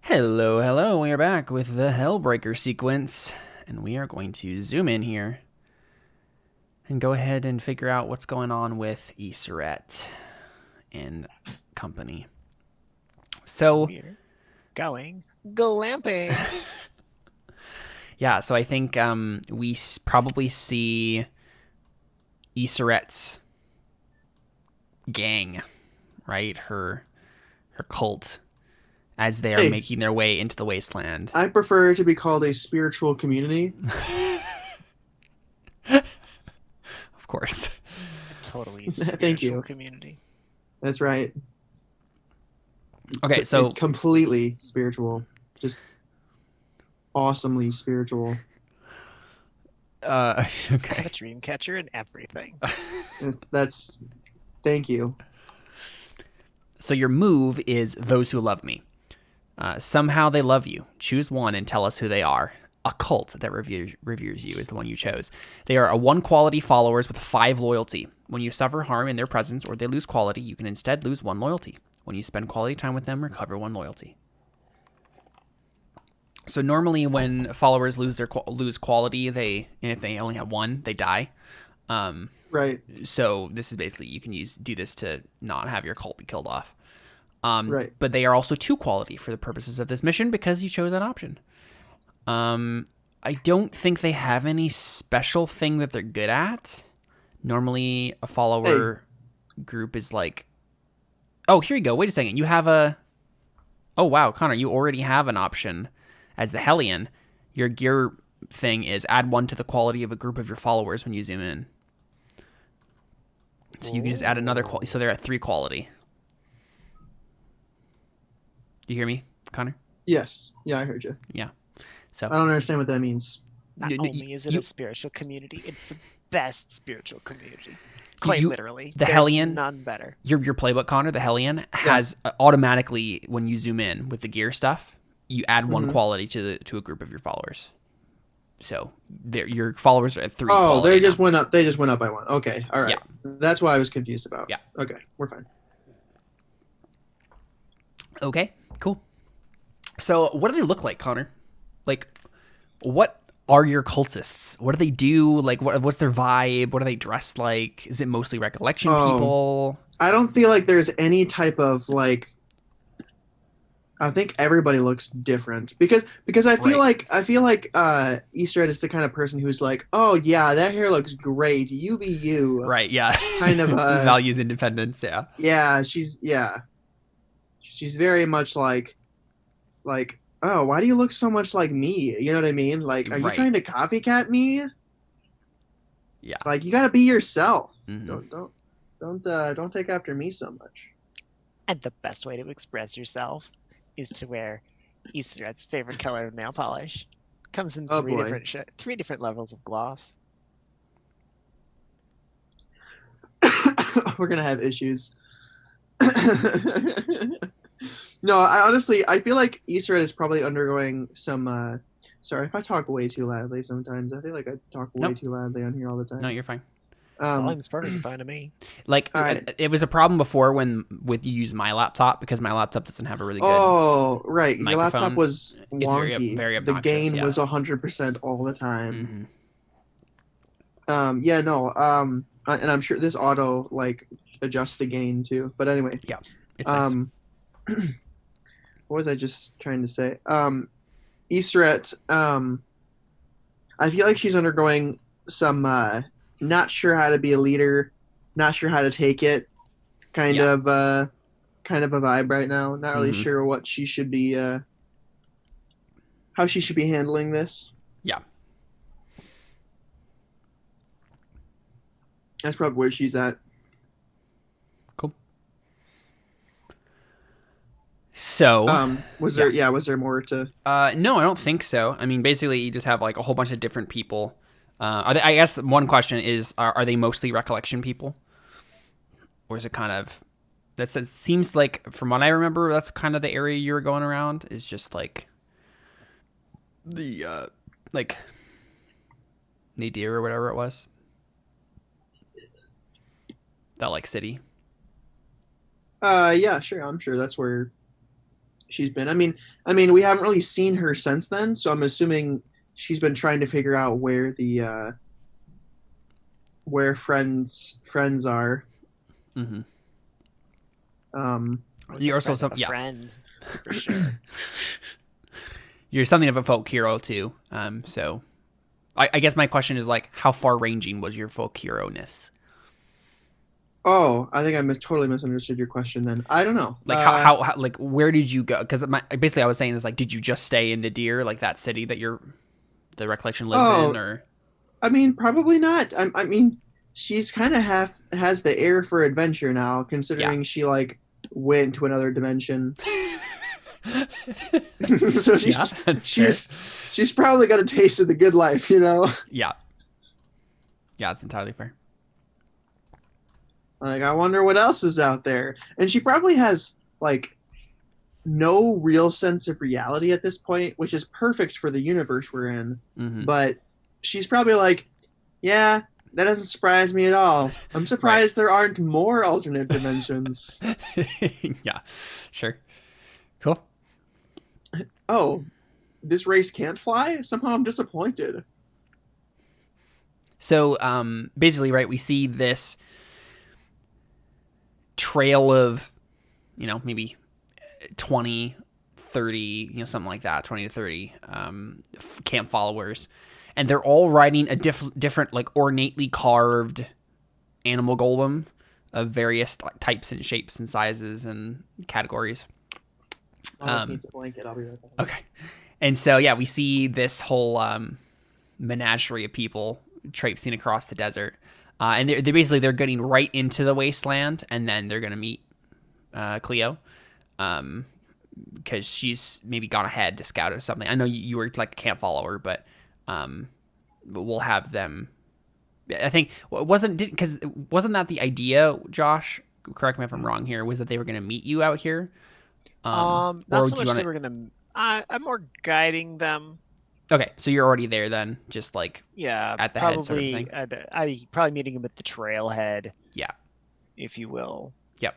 Hello, hello. We are back with the Hellbreaker sequence, and we are going to zoom in here and go ahead and figure out what's going on with Iseret and company. So, We're going glamping. yeah, so I think we probably see Iseret's gang, right? Her cult as they are Hey, making their way into the wasteland. I prefer to be called a spiritual community. Of course. A totally Thank spiritual you. community. That's right. Okay, so Completely spiritual. Just awesomely spiritual. I have okay. a dream catcher and everything. That's thank you. So your move is those who love me. Somehow they love you. Choose one and tell us who they are. A cult that reveres you is the one you chose. They are a one quality followers with 5 loyalty. When you suffer harm in their presence or they lose quality, you can instead lose 1 loyalty. When you spend quality time with them, recover 1 loyalty. So normally when followers lose quality, and if they only have 1, they die. Um, Right, so this is basically you can do this to not have your cult be killed off. right. But they are also 2 quality for the purposes of this mission because you chose that option. I don't think they have any special thing that they're good at. Normally, a Hey, follower group is like, oh, here you go. Wait a second. You have a. Oh, wow, Connor, you already have an option as the Hellion. Your gear thing is add 1 to the quality of a group of your followers when you zoom in. So you can just add another quality. So they're at 3 quality. Do you hear me, Connor? yes. Yeah, I heard you. Yeah. So I don't understand what that means. Not only is it a you spiritual community, it's the best spiritual community. Quite you literally. the There's Hellion none better. your playbook, Connor, the Hellion Yeah. has automatically when you zoom in with the gear stuff, you add 1 hmm quality to a group of your followers. So your followers are at 3 Oh, they quality now. just went up. They just went up by 1. Okay, all Yeah, right. That's what I was confused about. yeah. Okay, we're fine. Okay, cool. So what do they look like, Connor? Like, what are your cultists? What do they do? Like, what's their vibe? What are they dressed like? Is it mostly recollection Oh, people? I don't feel like there's any type of like I think everybody looks different because Right, I feel like Easter Ed is the kind of person who's like, oh yeah, that hair looks great. You be you. right, yeah. Kind of Values independence, yeah. she's very much like oh, why do you look so much like me? You know what I mean? Like, are you Right, trying to copycat me? yeah. Like, you got to be yourself. Mm-hmm. Don't take after me so much. And the best way to express yourself is to wear Easteret's favorite color of nail polish. Comes in Oh three boy. different 3 different levels of gloss. We're gonna have issues. No, I feel like Easter Ed is probably undergoing some. Sorry if I talk way too loudly sometimes. I feel like I talk way Nope, too loudly on here all the no, time. you're fine. Um, Volume's perfectly fine to me. Like all right. it was a problem before when with you use my laptop because my laptop doesn't have a really good Oh, right. Your laptop microphone. was It's very wonky. very The obnoxious. gain Yeah. was 100% all the time. Mm-hmm. Yeah, no. And I'm sure this auto like adjusts the gain too. But anyway, Yeah, it's nice. um, what was I just trying to say? Easterette, I feel like she's undergoing some not sure how to be a leader, not sure how to take it, kind Yeah. of kind of a vibe right now. Not really Mm-hmm. sure what she should be how she should be handling this. Yeah. That's probably where she's at. Cool. So, Was yeah. there more to No, I don't think so. I mean, basically, you just have like a whole bunch of different people. I guess one question is: are they mostly recollection people, or is it kind of it seems like from what I remember, that's kind of the area you were going around. Is just like the like Nadir or whatever it was. That like city. Yeah, sure. I'm sure that's where she's been. I mean, we haven't really seen her since then, so I'm assuming she's been trying to figure out where friends are. Mm-hmm. Um, It's a You're also friend of some, a yeah. friend, for sure. You're something of a folk hero too. So I guess my question is like, how far ranging was your folk hero ness? oh, I think totally misunderstood your question. Then I don't know. Like how like where did you go? Because basically I was saying is like, did you just stay in Nadir, like that city that the recollection lives in, Oh, or I mean, probably not. I mean, she's kind of half has the air for adventure now, yeah, considering she like went to another dimension. So yeah, she's that's fair. she's she's probably got a taste of the good life, you know. Yeah, yeah, it's entirely fair. Like, I wonder what else is out there. And she probably has like no real sense of reality at this point, which is perfect for the universe we're in. Mm-hmm. But she's probably like, yeah, that doesn't surprise me at all. I'm Right. surprised there aren't more alternate dimensions. Yeah, sure, cool. Oh, this race can't fly? Somehow I'm disappointed. So basically, right, we see this trail of maybe 20, 30, something like that, 20 to 30 camp followers, and they're all riding a different like ornately carved animal golem of various types and shapes and sizes and categories. Oh, it um needs a blanket. I'll be right back. okay, and so yeah, we see this whole menagerie of people traipsing across the desert, and they're basically they're getting right into the wasteland, and then they're gonna meet Cleo, um, because she's maybe gone ahead to scout or something. I know you were like a camp follower, but we'll have them. I think wasn't that the idea, Josh? Correct me if I'm wrong here. Was that they were going to meet you out here, Not or so do you much want they to? were gonna. I'm more guiding them. Okay, so you're already there then, just like Yeah, at the head sort of probably. thing. I probably meeting him at the trailhead, Yeah. if you will. Yep.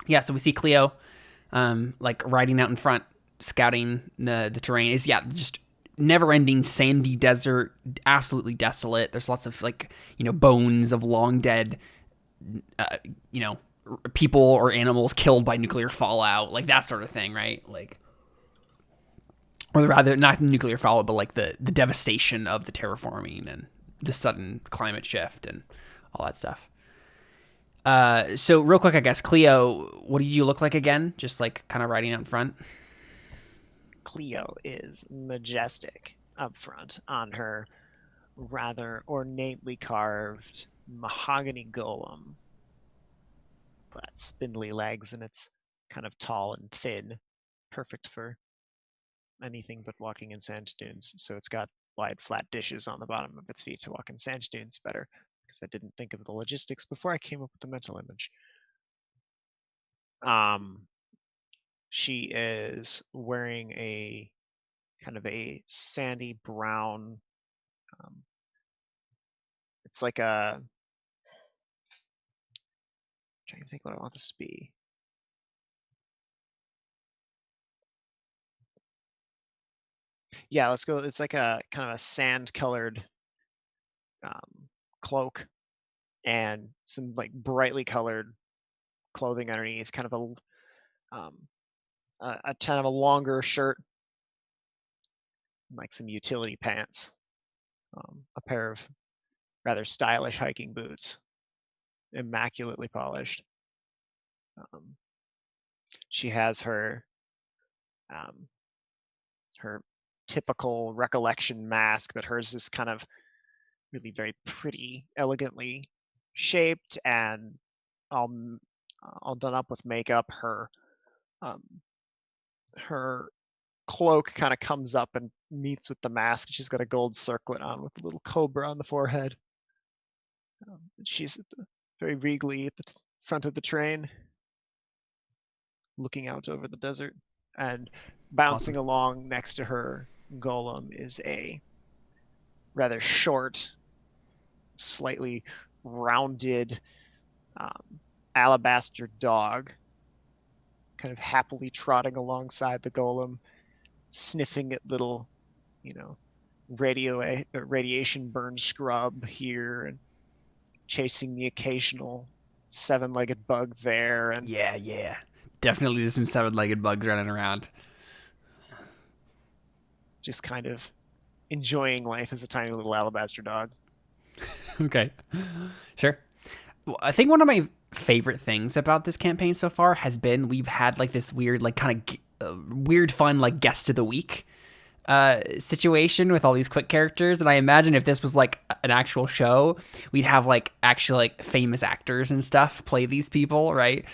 Yeah. So we see Cleo, like riding out in front, scouting the terrain. Is yeah, just never-ending sandy desert, absolutely desolate. There's lots of like bones of long dead, uh, you know, people or animals killed by nuclear fallout, like that sort of thing, right? Like, or rather, not nuclear fallout, but like the devastation of the terraforming and the sudden climate shift and all that stuff. So real quick, I guess, Cleo, what did you look like again? Just like kind of riding out in front. Cleo is majestic up front on her rather ornately carved mahogany golem. Flat, spindly legs, and it's kind of tall and thin, perfect for anything but walking in sand dunes. So it's got wide, flat dishes on the bottom of its feet to walk in sand dunes better, because I didn't think of the logistics before I came up with the mental image. Um, she is wearing a kind of a sandy brown. Um, it's like a. I'm trying to think what I want this to be. Yeah, let's go. It's like a kind of a sand-colored cloak and some like brightly colored clothing underneath, kind of a kind of a longer shirt, like some utility pants, a pair of rather stylish hiking boots, immaculately polished. Um, she has um, her typical recollection mask, but hers is kind of really very pretty, elegantly shaped, and all all done up with makeup. Um, her cloak kind of comes up and meets with the mask. She's got a gold circlet on with a little cobra on the forehead. She's very regally at the front of the train, looking out over the desert. And bouncing Awesome. along next to her golem is a rather short, slightly rounded um, alabaster dog, kind of happily trotting alongside the golem, sniffing at little, radiation burn scrub here, and chasing the occasional 7-legged bug there, and Yeah. Definitely there's some 7-legged bugs running around. just kind of enjoying life as a tiny little alabaster dog. Okay. Sure. Well, I think one of my favorite things about this campaign so far has been we've had like this weird, like kind of weird, fun, like guest of the week situation with all these quick characters. And I imagine if this was like an actual show, we'd have like actually like famous actors and stuff play these people, right?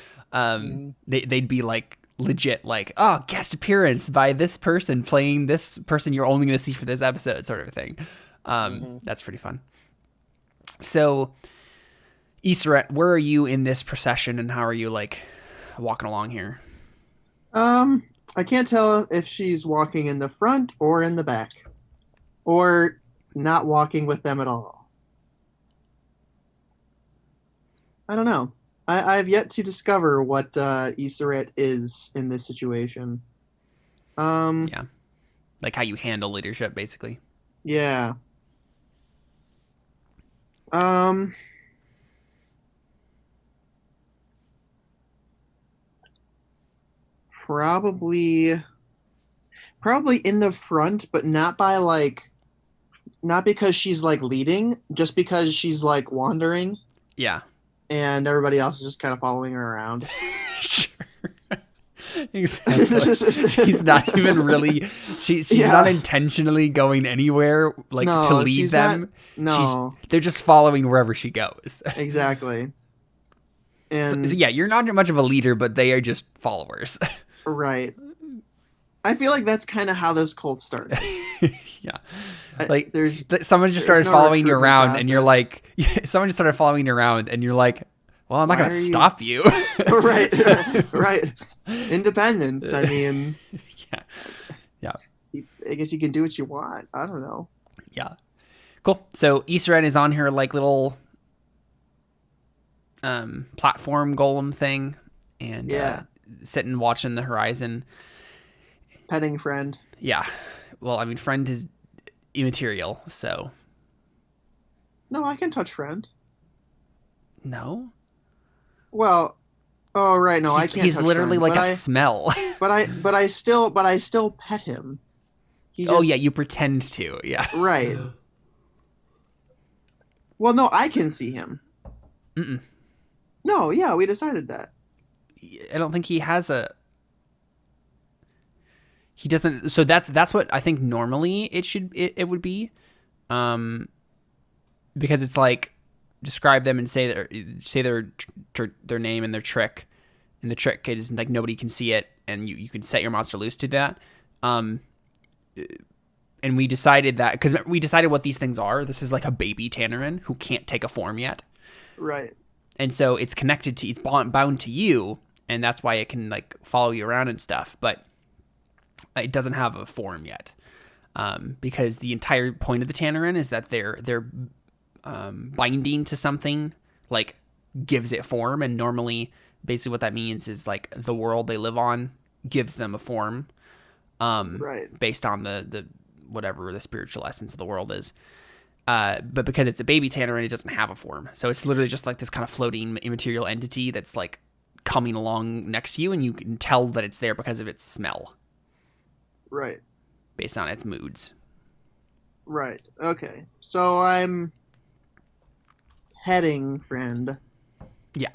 They'd be like legit, like, oh, guest appearance by this person playing this person you're only going to see for this episode, sort of thing. That's pretty fun. So, Isra, where are you in this procession, and how are you like walking along here? I can't tell if she's walking in the front or in the back, or not walking with them at all. I don't know. I've yet to discover what Isra is in this situation. Yeah, like how you handle leadership, basically. Yeah. Probably in the front, but not by like, not because she's like leading, just because she's like wandering Yeah. and everybody else is just kind of following her around. Sure. Exactly. She's not even really. She's Yeah. not intentionally going anywhere like No, to lead she's them. No, They're just following wherever she goes. exactly. And So yeah, you're not much of a leader, but they are just followers. right. I feel like that's kind of how this cult started. Yeah. Like There's someone just started no following you recruitment around, and you're process. like, someone just started following you around, and you're like, well, I'm not Why gonna are you- stop you. right. Independence. I mean, Yeah. I guess you can do what you want. I don't know. Yeah. Cool. So Isra is on her like little platform golem thing, and Yeah. sitting watching the horizon. Petting friend. Yeah. Well, I mean, friend is immaterial, so No, I can touch friend. no. Well, oh right, no, I can't. He's touch literally friend, like a smell. but I still pet him. He Oh just, yeah, you pretend to. Yeah. right. Well, no, I can see him. Mm-mm. No, yeah, we decided that. I don't think he has a. He doesn't. So that's what I think normally it would be, because it's like describe them and say their name and their trick, and the trick is like nobody can see it, and you can set your monster loose to that. And we decided that because we decided what these things are. This is like a baby Tannerin who can't take a form yet. Right. And so it's connected to, it's bound to you, and that's why it can like follow you around and stuff. But it doesn't have a form yet, because the entire point of the Tannerin is that they're binding to something, like gives it form. And normally, basically, what that means is like the world they live on gives them a form, Right. based on the whatever the spiritual essence of the world is. But because it's a baby Tannerin, it doesn't have a form. So it's literally just like this kind of floating immaterial entity that's like coming along next to you, and you can tell that it's there because of its smell, Right. based on its moods. Right. Okay. So I'm heading friend. Yeah.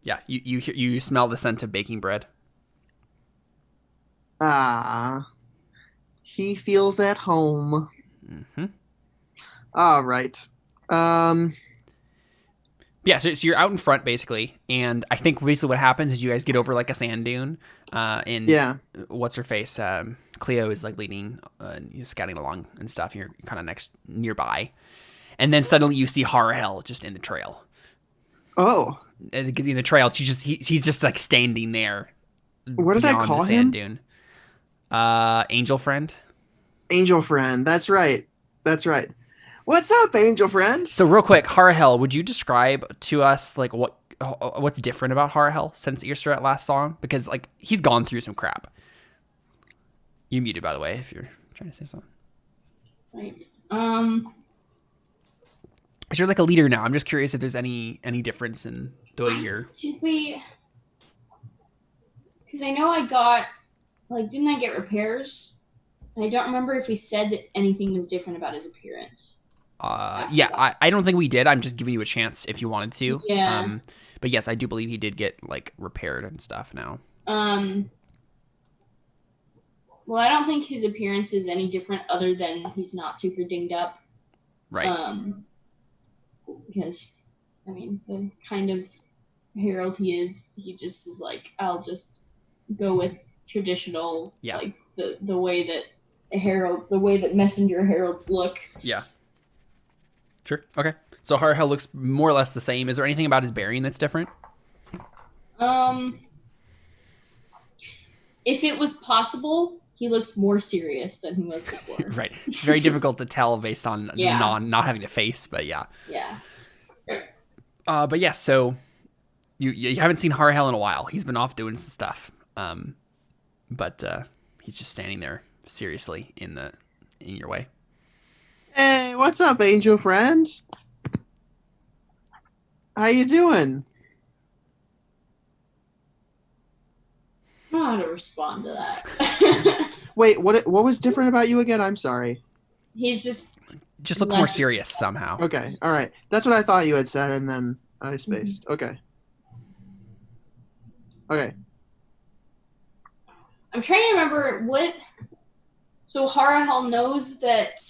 Yeah, you smell the scent of baking bread. He feels at home. Mm-hmm. All right. Yeah, so you're out in front basically, and I think basically what happens is you guys get over like a sand dune, and Yeah. what's her face? Cleo is like leading, scouting along and stuff. You're kind of nearby, and then suddenly you see Horror Hell just in the trail. Oh. And in the trail, he's just like standing there. What did I beyond call the sand him? dune. Angel friend. Angel friend. That's right. That's right. What's up, angel friend? So real quick, Horror Hell, would you describe to us like what what's different about Harahel since Easterette last song? Because like he's gone through some crap. You muted, by the way, if you're trying to say something. Right. Because you're like a leader now. I'm just curious if there's any difference in the way you're. Did we? Because I know I got, like, didn't I get repairs? I don't remember if we said that anything was different about his appearance. Yeah, I don't think we did. I'm just giving you a chance if you wanted to. Yeah. But yes, I do believe he did get like repaired and stuff now. Well, I don't think his appearance is any different other than he's not super dinged up. Right. Because, I mean, the kind of herald he is, he just is like, I'll just go with traditional, like the way that a herald, the way that messenger heralds look. Yeah. Sure. Okay. So Harahel looks more or less the same. Is there anything about his bearing that's different? If it was possible, he looks more serious than he was before. Right. It's very difficult to tell based on not having a face, but yeah. Yeah. But yeah, so you haven't seen Harahel in a while. He's been off doing some stuff. But he's just standing there seriously in your way. Hey, what's up, angel friends? How you doing? I don't know how to respond to that. Wait, what was different about you again? I'm sorry. He's just looked more serious somehow. Okay, all right. That's what I thought you had said, and then I spaced. Okay. Okay. I'm trying to remember what. So Harahel knows that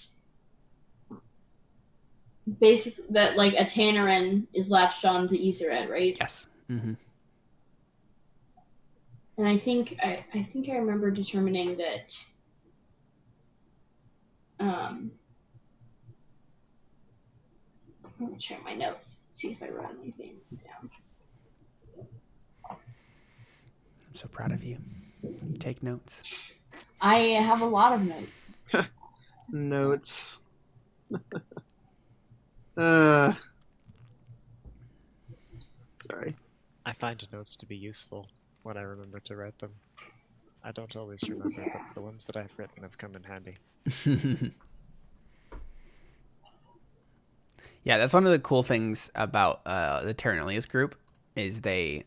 basically that like a Tannerin is latched on to Isered, right? Yes. Mm-hmm. And I think I remember determining that I'm gonna check my notes, see if I wrote anything down. I'm so proud of you. You take notes. I have a lot of notes. Notes. Sorry. I find notes to be useful when I remember to write them. I don't always remember, but the ones that I've written have come in handy. Yeah, that's one of the cool things about the Terranilius group is they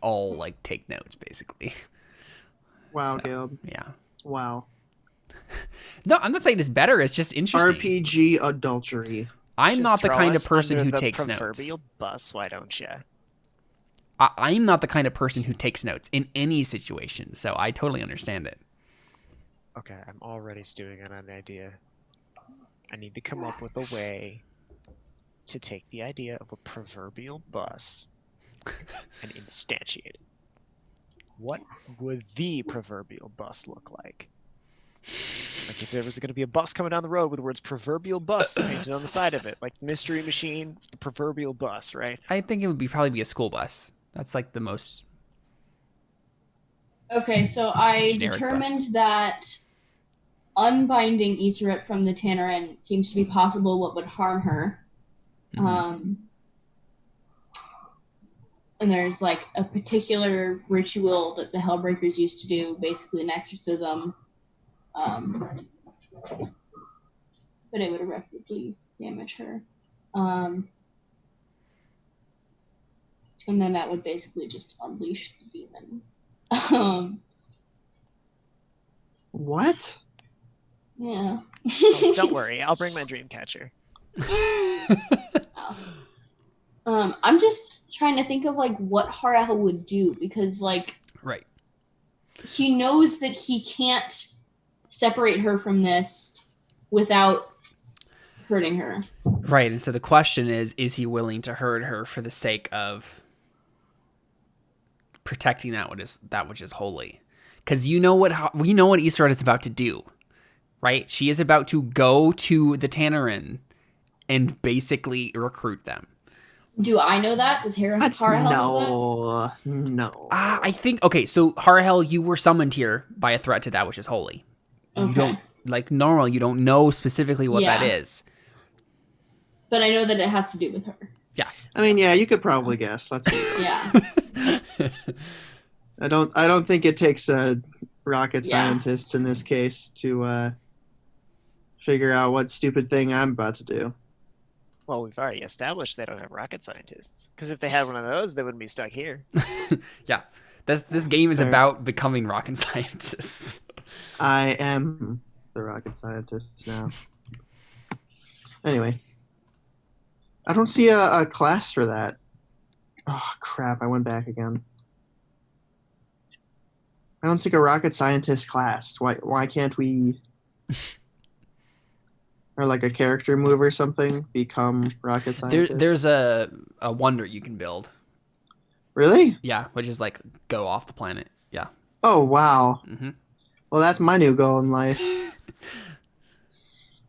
all like take notes basically. Wow, So, Caleb. Yeah. Wow. No, I'm not saying it's better. It's just interesting. RPG adultery. I'm Just not the throw kind of us person under who the takes notes. proverbial bus, why don't you? I'm not the kind of person who takes notes in any situation, so I totally understand it. Okay, I'm already stewing on an idea. I need to come up with a way to take the idea of a proverbial bus and instantiate it. What would the proverbial bus look like? Like if there was going to be a bus coming down the road with the words proverbial bus painted on the side of it, like Mystery Machine, the proverbial bus, right? I think it would probably be a school bus. That's like the most. Okay, so I Generic determined bus. that unbinding Iseret from the Tannerin seems to be possible. What would harm her? Mhm. And there's like a particular ritual that the Hellbreakers used to do, basically an exorcism. But it would irreparably damage her. And then that would basically just unleash the demon. What? Yeah. Oh, don't worry, I'll bring my dream catcher. I'm just trying to think of like what Harahel would do because like Right. he knows that he can't separate her from this without hurting her. Right, and so the question is he willing to hurt her for the sake of protecting that which is holy? Because we know what Isered is about to do, right? She is about to go to the Tannerin and basically recruit them. Do I know that? Does Harahel know that? No. I think okay. So Harahel, you were summoned here by a threat to that which is holy. Okay. You don't you don't know specifically what that is. But I know that it has to do with her. Yeah. I mean, yeah, you could probably guess. Let's be real. Yeah. I don't think it takes a rocket Yeah. scientist in this case to figure out what stupid thing I'm about to do. Well, we've already established they don't have rocket scientists. Because if they had one of those, they wouldn't be stuck here. Yeah. This game is Fair. about becoming rocket scientists. I am the rocket scientist now. Anyway. I don't see a class for that. Oh, crap. I went back again. I don't see a rocket scientist class. Why can't we... or like a character move or something become rocket scientists? There's a wonder you can build. Really? Yeah, which is like go off the planet. Yeah. Oh, wow. Mm-hmm. Well, that's my new goal in life.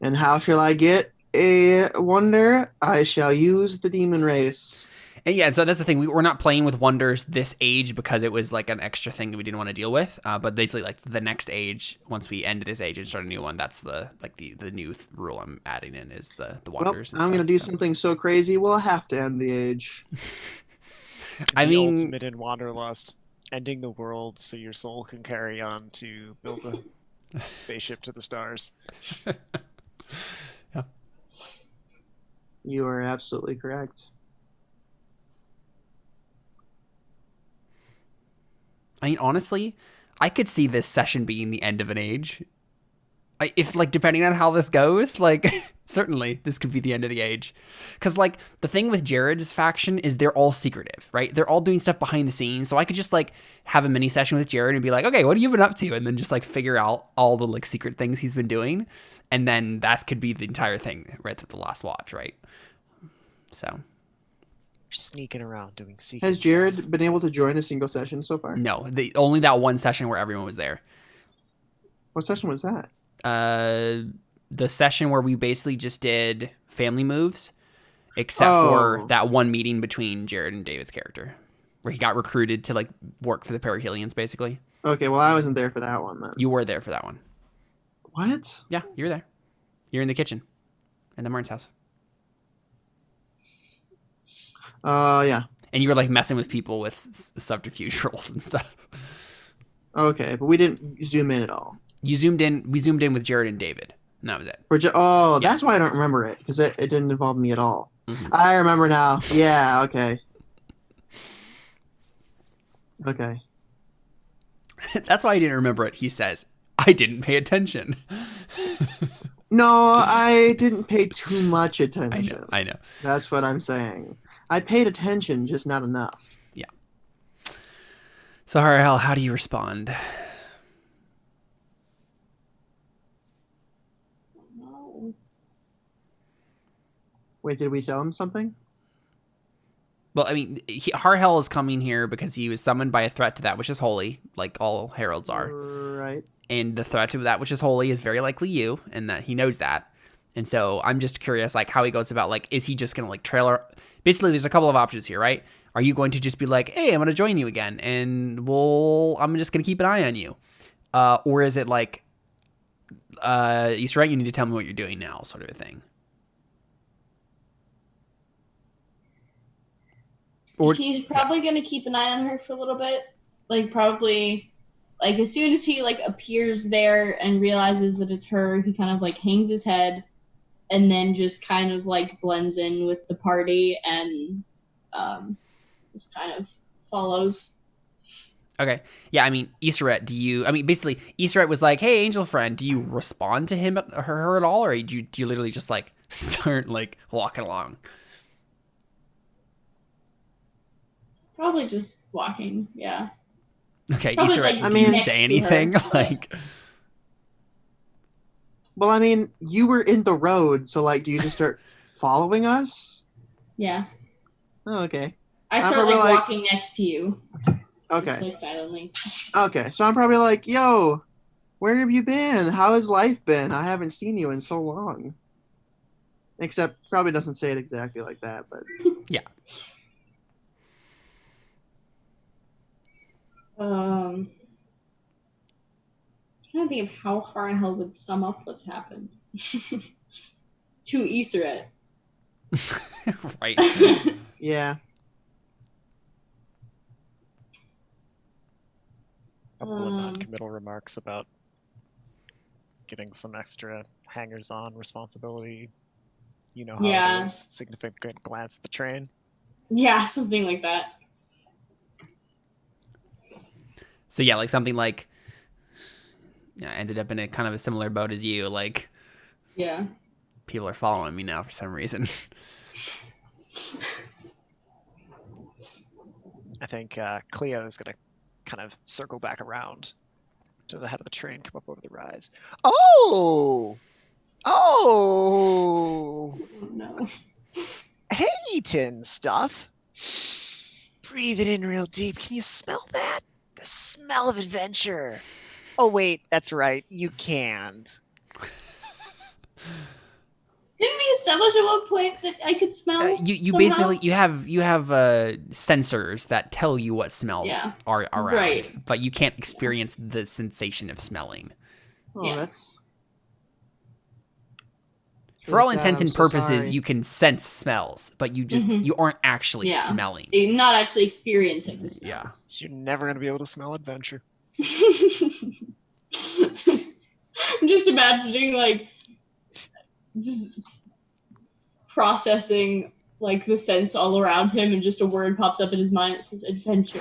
And how shall I get a wonder? I shall use the demon race. And yeah, so that's the thing. We're not playing with wonders this age because it was like an extra thing that we didn't want to deal with. But basically, like the next age, once we end this age and start a new one, that's the new rule I'm adding in is the wonders. Well, I'm going to do something so crazy, we'll have to end the age. I The mean, ultimate in wanderlust, ending the world so your soul can carry on to build a spaceship to the stars. Yeah. You are absolutely correct. I mean, honestly, I could see this session being the end of an age. If like depending on how this goes, like certainly this could be the end of the age. Because like the thing with Jared's faction is they're all secretive, right? They're all doing stuff behind the scenes. So I could just like have a mini session with Jared and be like, okay, what have you been up to? And then just like figure out all the like secret things he's been doing. And then that could be the entire thing right through the last watch, right? So Sneaking around doing secret Has Jared been able to join a single session so far? no, only that one session where everyone was there. What session was that? The session where we basically just did family moves, except for that one meeting between Jared and David's character, where he got recruited to like work for the Perihelions, basically. Okay, well, I wasn't there for that one then. You were there for that one. What? Yeah, you were there. You're in the kitchen, in the Martin's house. Yeah. And you were like messing with people with subterfuge rolls and stuff. Okay, but we didn't zoom in at all. We zoomed in with Jared and David, and that was it. Yeah. That's why I don't remember it, because it didn't involve me at all. Mm-hmm. I remember now. Yeah, okay. Okay. That's why I didn't remember it. He says, I didn't pay attention. No, I didn't pay too much attention. I know. That's what I'm saying. I paid attention, just not enough. Yeah. So, Harhel, how do you respond? No. Wait, did we tell him something? Well, I mean, Harhel is coming here because he was summoned by a threat to that which is holy, like all heralds are. Right. And the threat to that which is holy is very likely you, and that he knows that. And so I'm just curious, like, how he goes about, like, is he just going to, like, trailer... Basically, there's a couple of options here, right? Are you going to just be like, hey, I'm going to join you again, and I'm just going to keep an eye on you? Or is it like, Easter egg, you need to tell me what you're doing now, sort of a thing? Or he's probably going to keep an eye on her for a little bit. Like, probably... Like, as soon as he, like, appears there and realizes that it's her, he kind of, like, hangs his head and then just kind of, like, blends in with the party and just kind of follows. Okay. Yeah, I mean, Easterette, basically, Easterette was like, hey, angel friend, do you respond to him, her at all? Or do you literally just, like, start, like, walking along? Probably just walking, yeah. Okay, Probably, Easterette, like, do you next say to anything? her. Like... Well, I mean, you were in the road, so, like, do you just start following us? Yeah. Oh, okay. I start, probably, like, like- walking next to you. Okay. Just, like, silently. Okay, so I'm probably like, yo, where have you been? How has life been? I haven't seen you in so long. Except, probably doesn't say it exactly like that, but... Yeah. I'm trying to think of how Harnhell would sum up what's happened to Easterette. Right. Yeah. A couple of non-committal remarks about getting some extra hangers-on responsibility. You know how it is. Significant glance at the train. Yeah, something like that. So yeah, like something like, I ended up in a kind of a similar boat as you. Like, Yeah. people are following me now for some reason. I think Cleo is going to kind of circle back around to the head of the train, come up over the rise. Oh! Oh no. Hey, tin stuff. Breathe it in real deep. Can you smell that? The smell of adventure. Oh, wait, that's right. You can't. Didn't we establish at one point that I could smell? You somehow? basically you have sensors that tell you what smells are around, right. but you can't experience the sensation of smelling. Oh, that's. For all sad. intents I'm and so purposes, sorry. you can sense smells, but you just you aren't actually smelling. You're not actually experiencing the smells. Yeah. You're never going to be able to smell adventure. I'm just imagining, like, just processing, like, the sense all around him, and just a word pops up in his mind that says adventure.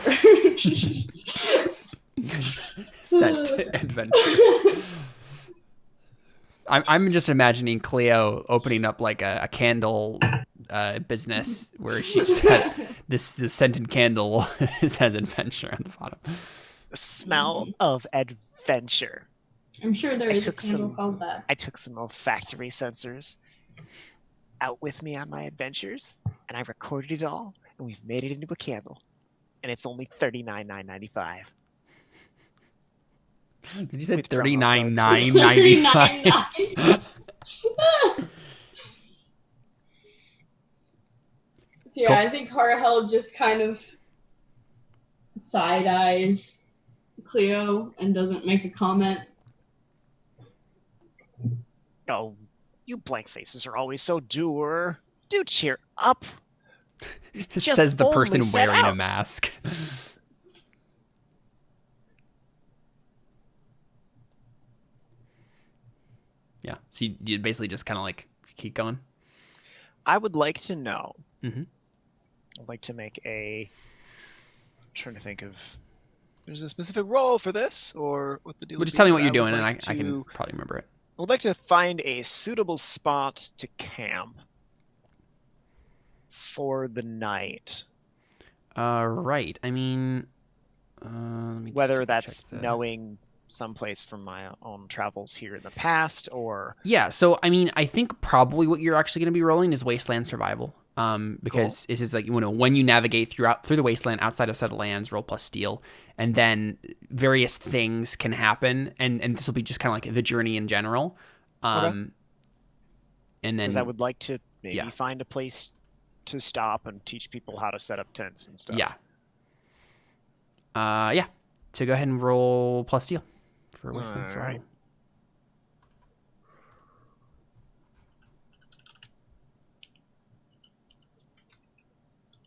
Scent adventure. I'm just imagining Cleo opening up like a candle business where she just has this scented candle says adventure on the bottom. The smell of adventure. I'm sure there is a candle called that. I took some olfactory sensors out with me on my adventures, and I recorded it all, and we've made it into a candle. And it's only $39,995. Did you say With promo code. $39,995? So yeah, I think Harahel just kind of side eyes Cleo and doesn't make a comment. Oh, you blank faces are always so dour. Do cheer up. Says the person wearing a mask. Yeah, so you basically just kind of like keep going. I would like to know. Mm-hmm. I'd like to make I'm trying to think of. There's a specific role for this, or what the deal. Well, just tell me what you're doing, and I can probably remember it. I would like to find a suitable spot to camp for the night. Right. I mean, whether that's knowing someplace from my own travels here in the past, or so I mean, I think probably what you're actually going to be rolling is Wasteland Survival. Because it's just like, when you navigate through the wasteland outside of settled lands, roll plus steel, and then various things can happen, and this will be just kind of like the journey in general. And then because I would like to maybe find a place to stop and teach people how to set up tents and stuff. So go ahead and roll plus steel for Wasteland Survival. Right.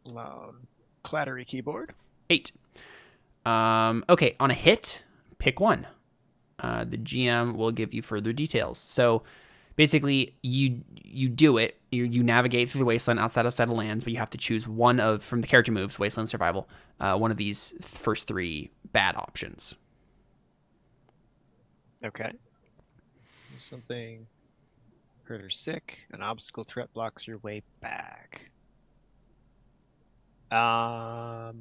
Loud, clattery keyboard. 8. Okay, on a hit, pick one. The GM will give you further details. So basically, you do it. You navigate through the wasteland outside of settled lands, but you have to choose one of, from the character moves, Wasteland Survival, one of these first 3 bad options. Okay. Something hurt or sick. An obstacle threat blocks your way back. I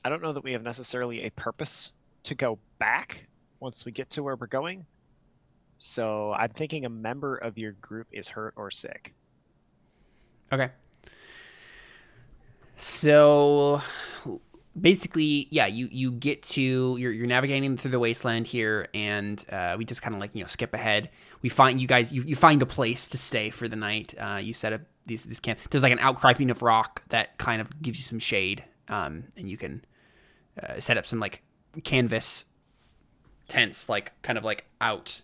don't know that we have necessarily a purpose to go back once we get to where we're going. So I'm thinking a member of your group is hurt or sick. Okay. So basically, you get to, you're navigating through the wasteland here, and we just kind of like, skip ahead. We find you find a place to stay for the night. You set up this camp. There's like an outcropping of rock that kind of gives you some shade, and you can set up some like canvas tents, like kind of like out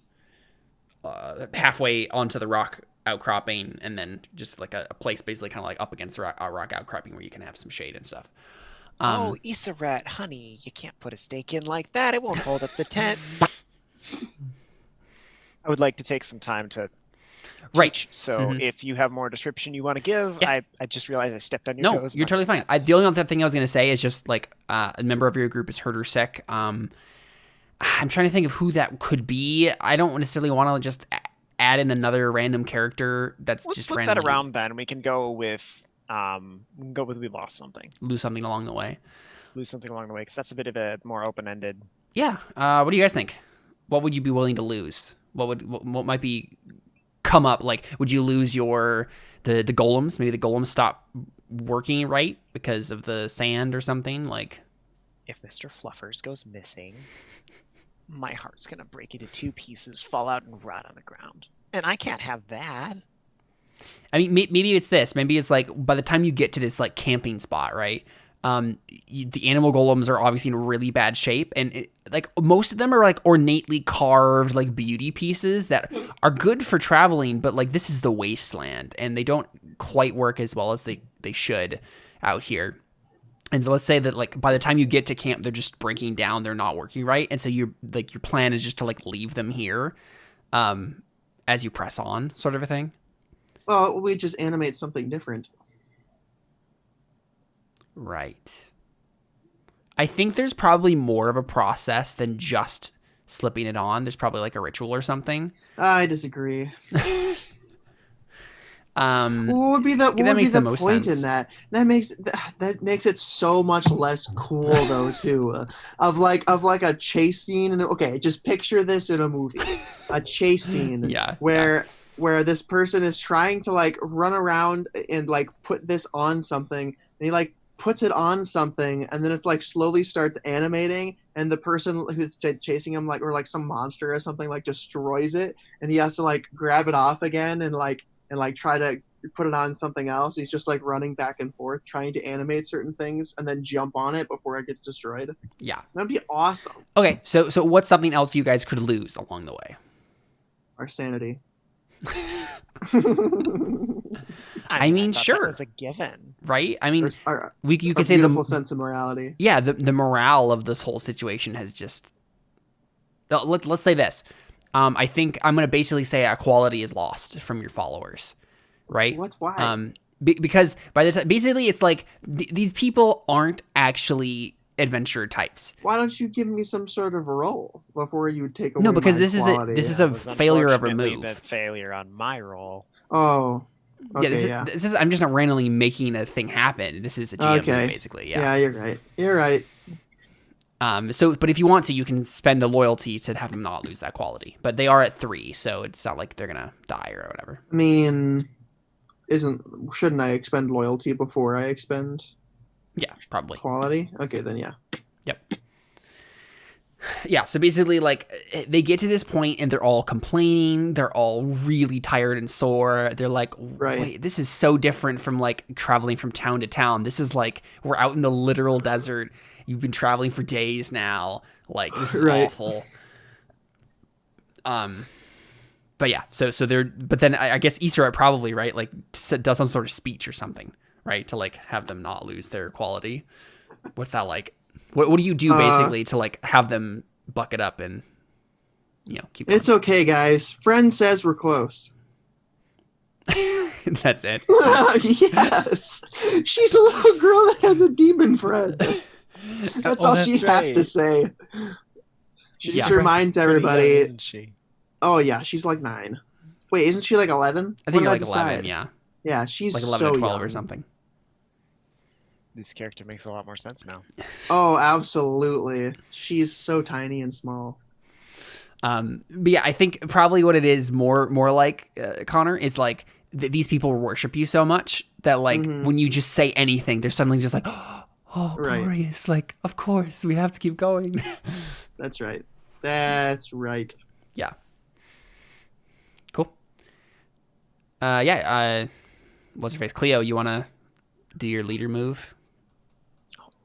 halfway onto the rock outcropping, and then just like a place basically kind of like up against a rock outcropping where you can have some shade and stuff. Oh, Issaret, honey, you can't put a stake in like that. It won't hold up the tent. I would like to take some time to Right. So if you have more description you want to give, Yeah. I just realized I stepped on your toes. No, you're totally fine. The only other thing I was going to say is just like a member of your group is hurt or sick. I'm trying to think of who that could be. I don't necessarily want to just add in another random character that's Let's just flip randomly that around then. We can go with we lost something. Lose something along the way. Lose something along the way, because that's a bit of a more open-ended. Yeah. What do you guys think? What would you be willing to lose? What might be come up? Like, would you lose the golems? Maybe the golems stop working right because of the sand or something. Like, if Mr. Fluffers goes missing, my heart's gonna break into 2 pieces, fall out, and rot on the ground, and I can't have that. I mean, maybe it's this. Maybe it's like by the time you get to this like camping spot, right? The animal golems are obviously in really bad shape, and like most of them are like ornately carved like beauty pieces that are good for traveling, but like this is the wasteland, and they don't quite work as well as they should out here. And so let's say that like by the time you get to camp, they're just breaking down, they're not working right, and so your plan is just to like leave them here, as you press on, sort of a thing. Well, we just animate something different. Right. I think there's probably more of a process than just slipping it on. There's probably like a ritual or something. I disagree. What would be the point sense in that? That makes it so much less cool though too. Of like a chase scene, and okay, just picture this in a movie, a chase scene, where this person is trying to like run around and like put this on something, and he like puts it on something, and then it like slowly starts animating, and the person who's chasing him like, or like some monster or something, like destroys it, and he has to like grab it off again and try to put it on something else. He's just like running back and forth trying to animate certain things and then jump on it before it gets destroyed. Yeah, that'd be awesome. Okay, so what's something else you guys could lose along the way? Our sanity. I mean, sure, that was a given, right? I mean, you could say beautiful sense of morality. Yeah, the morale of this whole situation has just. Let's say this. I think I'm going to basically say equality is lost from your followers, right? What's why? Because by the time, basically, it's like these people aren't actually adventure types. Why don't you give me some sort of a role before you take away? No, because this is a failure of a move. The failure on my roll. Oh. Okay, this is I'm just not randomly making a thing happen. This is a GM move, basically. Yeah, you're right. You're right. But if you want to, you can spend a loyalty to have them not lose that quality. But they are at 3, so it's not like they're gonna die or whatever. I mean, shouldn't I expend loyalty before I expend? Yeah, probably. Quality? Okay, then yeah. Yep. Yeah, so basically, like, they get to this point and they're all complaining. They're all really tired and sore. They're like, wait, this is so different from, like, traveling from town to town. This is like, we're out in the literal desert. You've been traveling for days now. Like, this is awful. But yeah, so they're, but then I guess Easter probably, right, like, does some sort of speech or something, right, to, like, have them not lose their quality. What's that like? What do you do basically to like have them buck it up and keep going? It's okay, guys. Friend says we're close. That's it. Yes, she's a little girl that has a demon friend. That's all she has to say. She just reminds everybody. Young, isn't she? Oh yeah, she's like 9. Wait, isn't she like 11? I think you're like 11. Yeah. Yeah, she's like 11 so or 12 young. or something. This character makes a lot more sense now. Oh, absolutely. She's so tiny and small. But yeah, I think probably what it is more like, Connor, is like these people worship you so much that like when you just say anything, they're suddenly just like, oh, glorious. Like, of course, we have to keep going. That's right. That's right. Yeah. Cool. What's your face? Cleo, you want to do your leader move?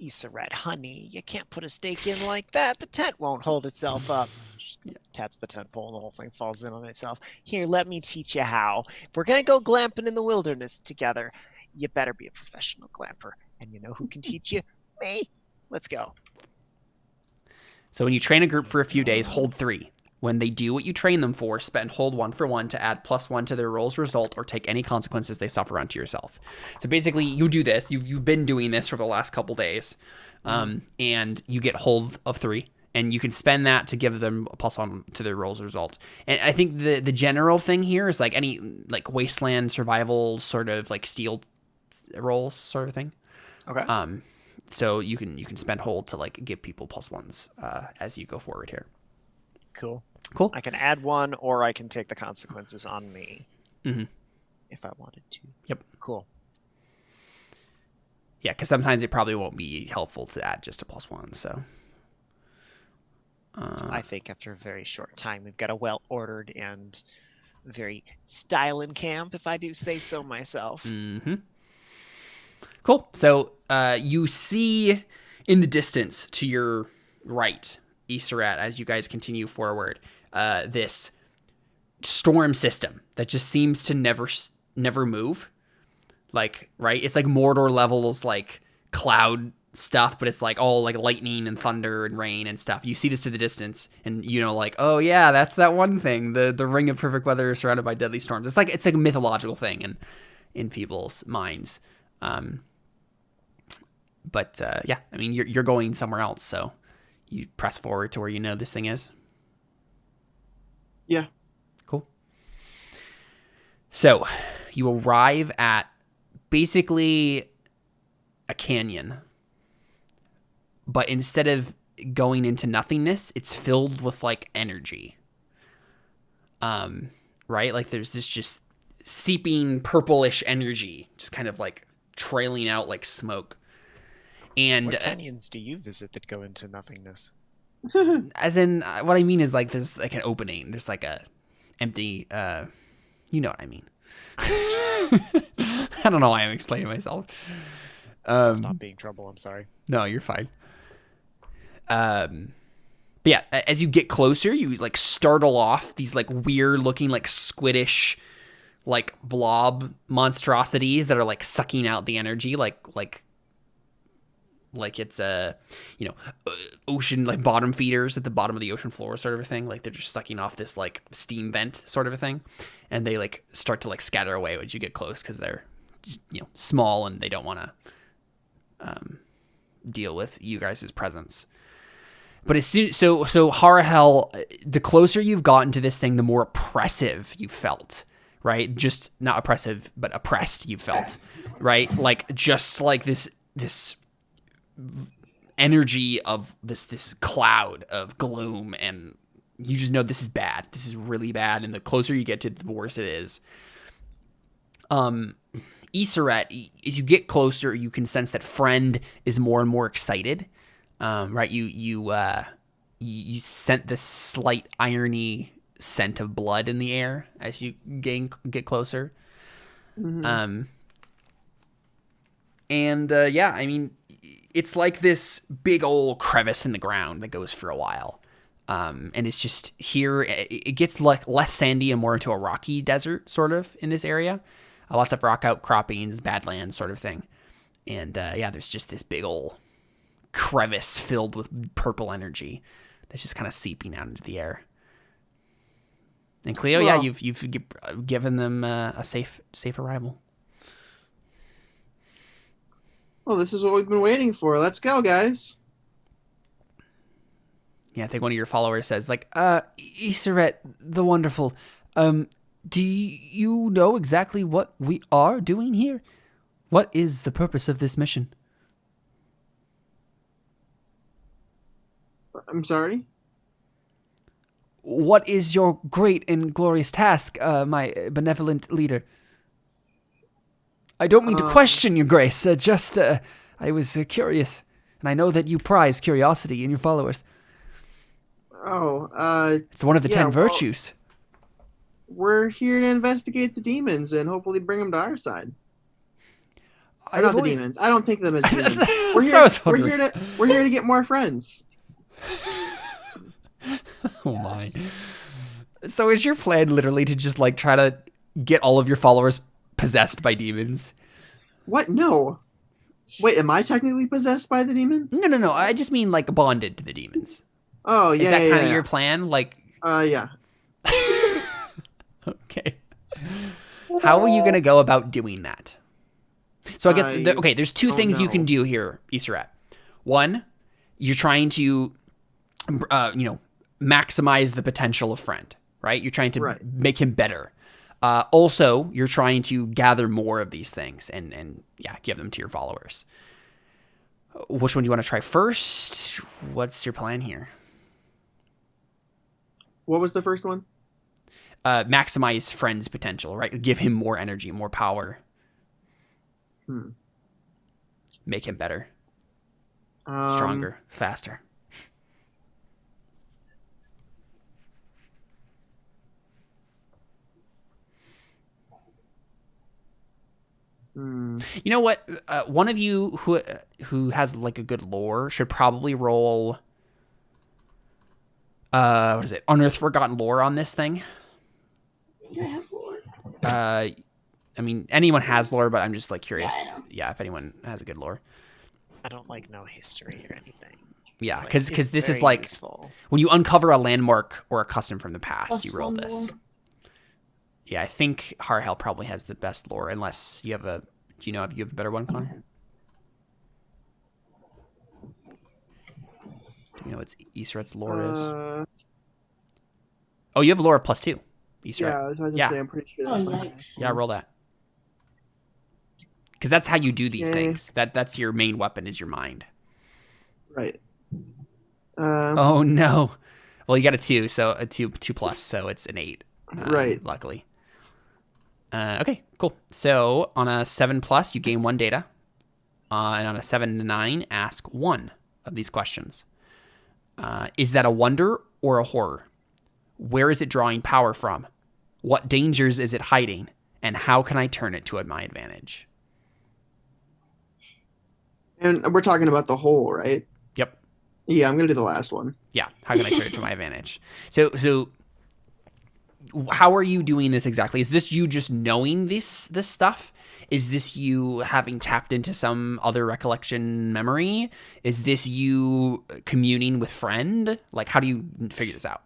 Issaret, honey, you can't put a stake in like that. The tent won't hold itself up. She taps the tent pole and the whole thing falls in on itself. Here, let me teach you how. If we're gonna go glamping in the wilderness together, you better be a professional glamper. And you know who can teach you? Me. Let's go. So when you train a group for a few days, hold 3. When they do what you train them for, spend hold 1 for 1 to add +1 to their roll's result or take any consequences they suffer onto yourself. So basically, you do this. You've been doing this for the last couple days, and you get hold of 3, and you can spend that to give them a +1 to their roll's result. And I think the general thing here is like any like wasteland survival sort of like steel rolls sort of thing. Okay. So you can spend hold to like give people +1s as you go forward here. Cool. Cool. I can add 1, or I can take the consequences on me if I wanted to. Yep. Cool. Yeah, because sometimes it probably won't be helpful to add just a +1. So I think after a very short time, we've got a well-ordered and very styling camp, if I do say so myself. Cool. So you see in the distance to your right, Issaret, as you guys continue forward, this storm system that just seems to never move. Like, right? It's like Mordor levels, like cloud stuff, but it's like all like lightning and thunder and rain and stuff. You see this to the distance, and you know, like, oh yeah, that's that one thing. The ring of perfect weather surrounded by deadly storms. It's like a mythological thing in people's minds. But yeah, I mean, you're going somewhere else, so you press forward to where you know this thing is. Yeah. Cool. So you arrive at basically a canyon, but instead of going into nothingness, it's filled with like energy. Right? Like there's this just seeping purplish energy, just kind of like trailing out like smoke. And what canyons do you visit that go into nothingness? As in, what I mean is like there's like an opening. There's like a empty. You know what I mean. I don't know why I'm explaining myself. Stop being trouble. I'm sorry. No, you're fine. But yeah, as you get closer, you like startle off these like weird looking like squiddish like blob monstrosities that are like sucking out the energy like it's ocean like bottom feeders at the bottom of the ocean floor sort of a thing. Like they're just sucking off this like steam vent sort of a thing, and they like start to like scatter away as you get close because they're small and they don't want to deal with you guys' presence. But as soon so Harahel, the closer you've gotten to this thing, the more oppressive you felt. Right? Just not oppressive, but oppressed you felt. Right? Like just like this energy of this cloud of gloom, and you just know this is bad. This is really bad, and the closer you get to it, the worse it is. Issaret, as you get closer, you can sense that Friend is more and more excited. Right? You scent this slight irony scent of blood in the air as you get closer. Mm-hmm. Yeah, I mean, it's like this big old crevice in the ground that goes for a while. And it's just here, it gets like less sandy and more into a rocky desert sort of in this area. Lots of rock outcroppings, badlands sort of thing. And yeah, there's just this big old crevice filled with purple energy that's just kind of seeping out into the air. And Cleo, yeah, you've given them a safe arrival. Well, this is what we've been waiting for. Let's go, guys. Yeah, I think one of your followers says, like, Issaret, the Wonderful, do you know exactly what we are doing here? What is the purpose of this mission? I'm sorry? What is your great and glorious task, my benevolent leader? I don't mean to question your grace, I was curious, and I know that you prize curiosity in your followers. It's one of the 10 virtues. We're here to investigate the demons and hopefully bring them to our side. Not the demons. I don't think of them as demons. We're here to get more friends. Oh my. So is your plan literally to just like try to get all of your followers possessed by demons? What? No. Wait, am I technically possessed by the demon? No. I just mean like bonded to the demons. Oh, yeah. Is that kind of yeah. your plan? Like, yeah. Okay. How are you going to go about doing that? So I guess, there's two things you can do here, Iseret. One, you're trying to, maximize the potential of friend, right? You're trying to make him better. Also, you're trying to gather more of these things and give them to your followers. Which one do you want to try first? What's your plan here? What was the first one? Maximize friend's potential, right? Give him more energy, more power. Make him better. Stronger, faster. You know what? One of you who has like a good lore should probably roll. What is it? Unearthed Forgotten Lore on this thing. I have lore. I mean, anyone has lore, but I'm just like curious. Yeah, I know. Yeah, if anyone has a good lore. I don't like know history or anything. Yeah, Like, because this is very like useful. when you uncover a landmark or a custom from the past, Plus you roll one this. lore. Yeah, I think Harhel probably has the best lore, unless you have a. Do you know if you have a better one, Connor? Do you know what Iseret's lore is? Oh, you have lore +2. Iseret. Yeah, I was about to say, I'm pretty sure that's one. Yikes. Yeah, roll that. Because that's how you do these things. That's your main weapon is your mind. Right. Oh no. Well, you got a 2, so a 2 plus, so it's an 8. Right. Luckily. Okay, cool. So on a 7+, you gain 1 data. And on a 7 to 9, ask 1 of these questions. Is that a wonder or a horror? Where is it drawing power from? What dangers is it hiding? And how can I turn it to my advantage? And we're talking about the whole, right? Yep. Yeah, I'm going to do the last one. Yeah, how can I turn it to my advantage? So how are you doing this exactly? Is this you just knowing this stuff? Is this you having tapped into some other recollection memory? Is this you communing with friend? Like, how do you figure this out?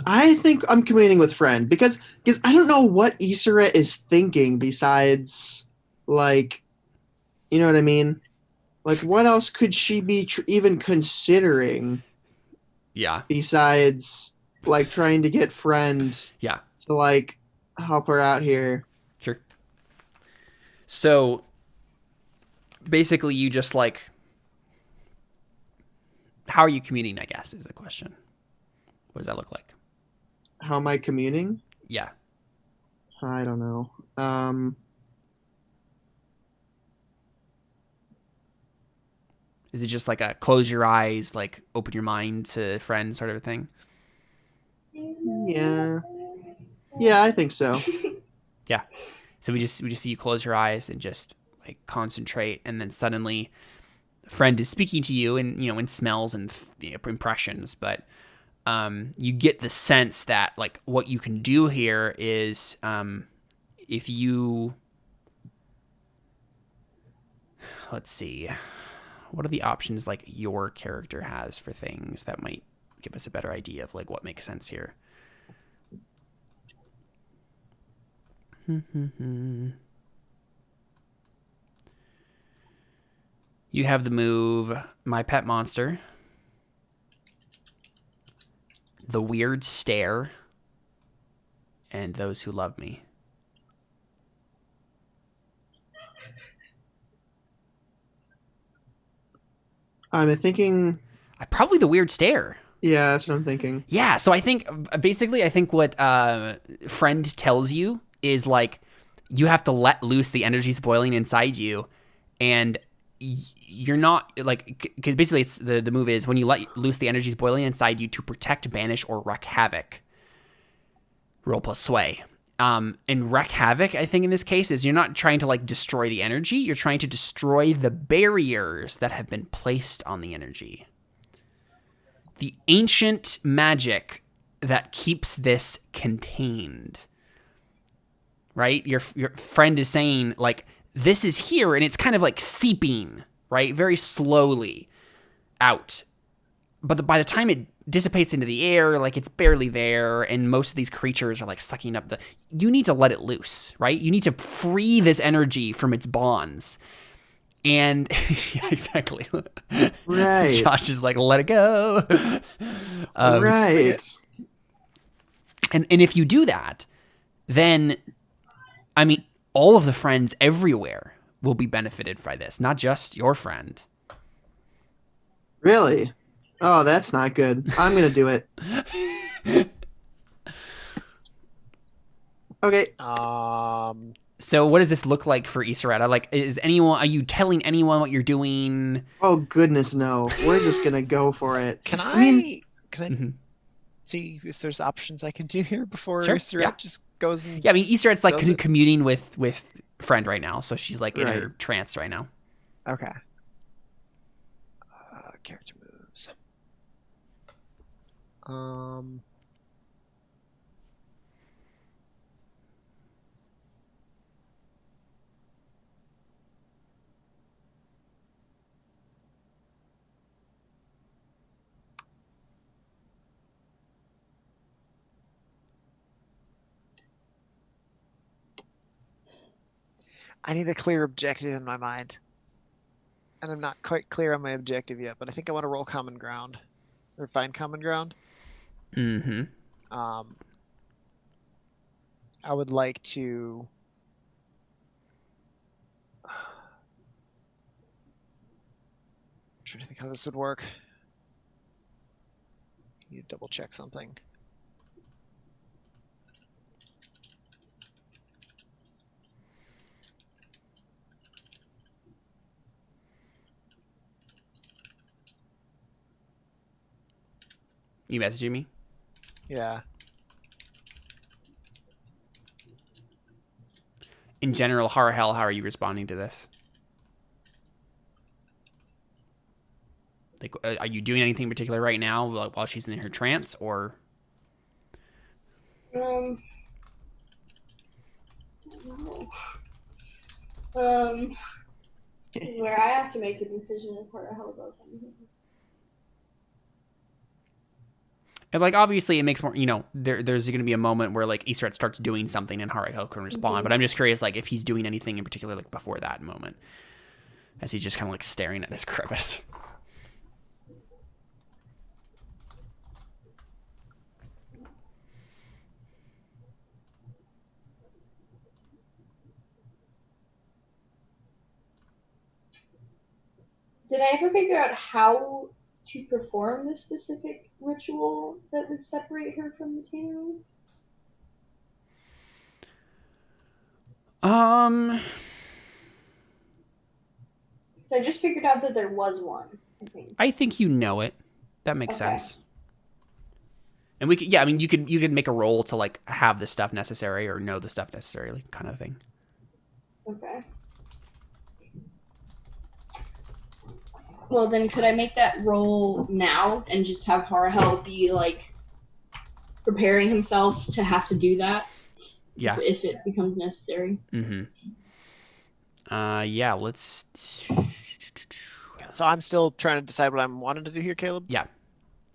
I think I'm communing with friend because I don't know what Iseret is thinking besides, like, you know what I mean? Like, what else could she be even considering? Yeah. Besides, like, trying to get friend to, like, help her out here. Sure. So, basically, you just, like, how are you communing, I guess, is the question. What does that look like? How am I communing? Yeah. I don't know. Is it just like a close your eyes, like open your mind to friends sort of a thing? Yeah, I think so. Yeah. So we just see you close your eyes and just like concentrate, and then suddenly a friend is speaking to you, and in smells and impressions, but you get the sense that like what you can do here is if you let's see. What are the options like your character has for things that might give us a better idea of like what makes sense here? You have the move My Pet Monster, The Weird Stare, and Those Who Love Me. I'm thinking... Probably The Weird Stare. Yeah, that's what I'm thinking. Yeah, so I think what friend tells you is like you have to let loose the energies boiling inside you, and you're not like, because basically it's the move is when you let loose the energies boiling inside you to protect, banish, or wreak havoc. roll plus sway. And wreak havoc, I think in this case, is you're not trying to like destroy the energy. You're trying to destroy the barriers that have been placed on the energy. The ancient magic that keeps this contained. Right? Your friend is saying like, this is here and it's kind of like seeping, right? Very slowly out. But by the time it dissipates into the air, like it's barely there, and most of these creatures are like sucking up you need to let it loose, right? You need to free this energy from its bonds. And yeah, exactly. Right. Josh is like, let it go. Right. And if you do that, then, I mean, all of the friends everywhere will be benefited by this, not just your friend. Really? Oh, that's not good. I'm going to do it. Okay. So what does this look like for Isaretta? Like, are you telling anyone what you're doing? Oh, goodness, no. We're just going to go for it. Can I Mm-hmm. see if there's options I can do here before Sure, Isarette just goes and... Yeah, I mean, Isarette's like does it? communing with friend right now, so she's like in Right. her trance right now. Okay. Character moves. I need a clear objective in my mind. And I'm not quite clear on my objective yet, but I think I want to roll common ground. Or find common ground. Mm-hmm. I would like to... I'm trying to think how this would work. I need to double check something. You messaging me? Yeah. In general, how are you responding to this? Like, are you doing anything particular right now while she's in her trance, or? I don't know. Where I have to make the decision if Hara does anything. And like, obviously, it makes more, there's going to be a moment where like Isarette starts doing something and Harahel can respond. Mm-hmm. But I'm just curious, like, if he's doing anything in particular, like before that moment, as he's just kind of like staring at this crevice. Did I ever figure out how to perform the specific ritual that would separate her from the Tannery? So I just figured out that there was one, I think you know it. That makes sense. And we could, yeah, I mean, you could make a roll to like have the stuff necessary or know the stuff necessarily, kind of thing. Okay. Well, then could I make that roll now and just have Harahel be like preparing himself to have to do that? Yeah. If it becomes necessary. Mm-hmm. Yeah, let's... So I'm still trying to decide what I'm wanting to do here, Caleb? Yeah.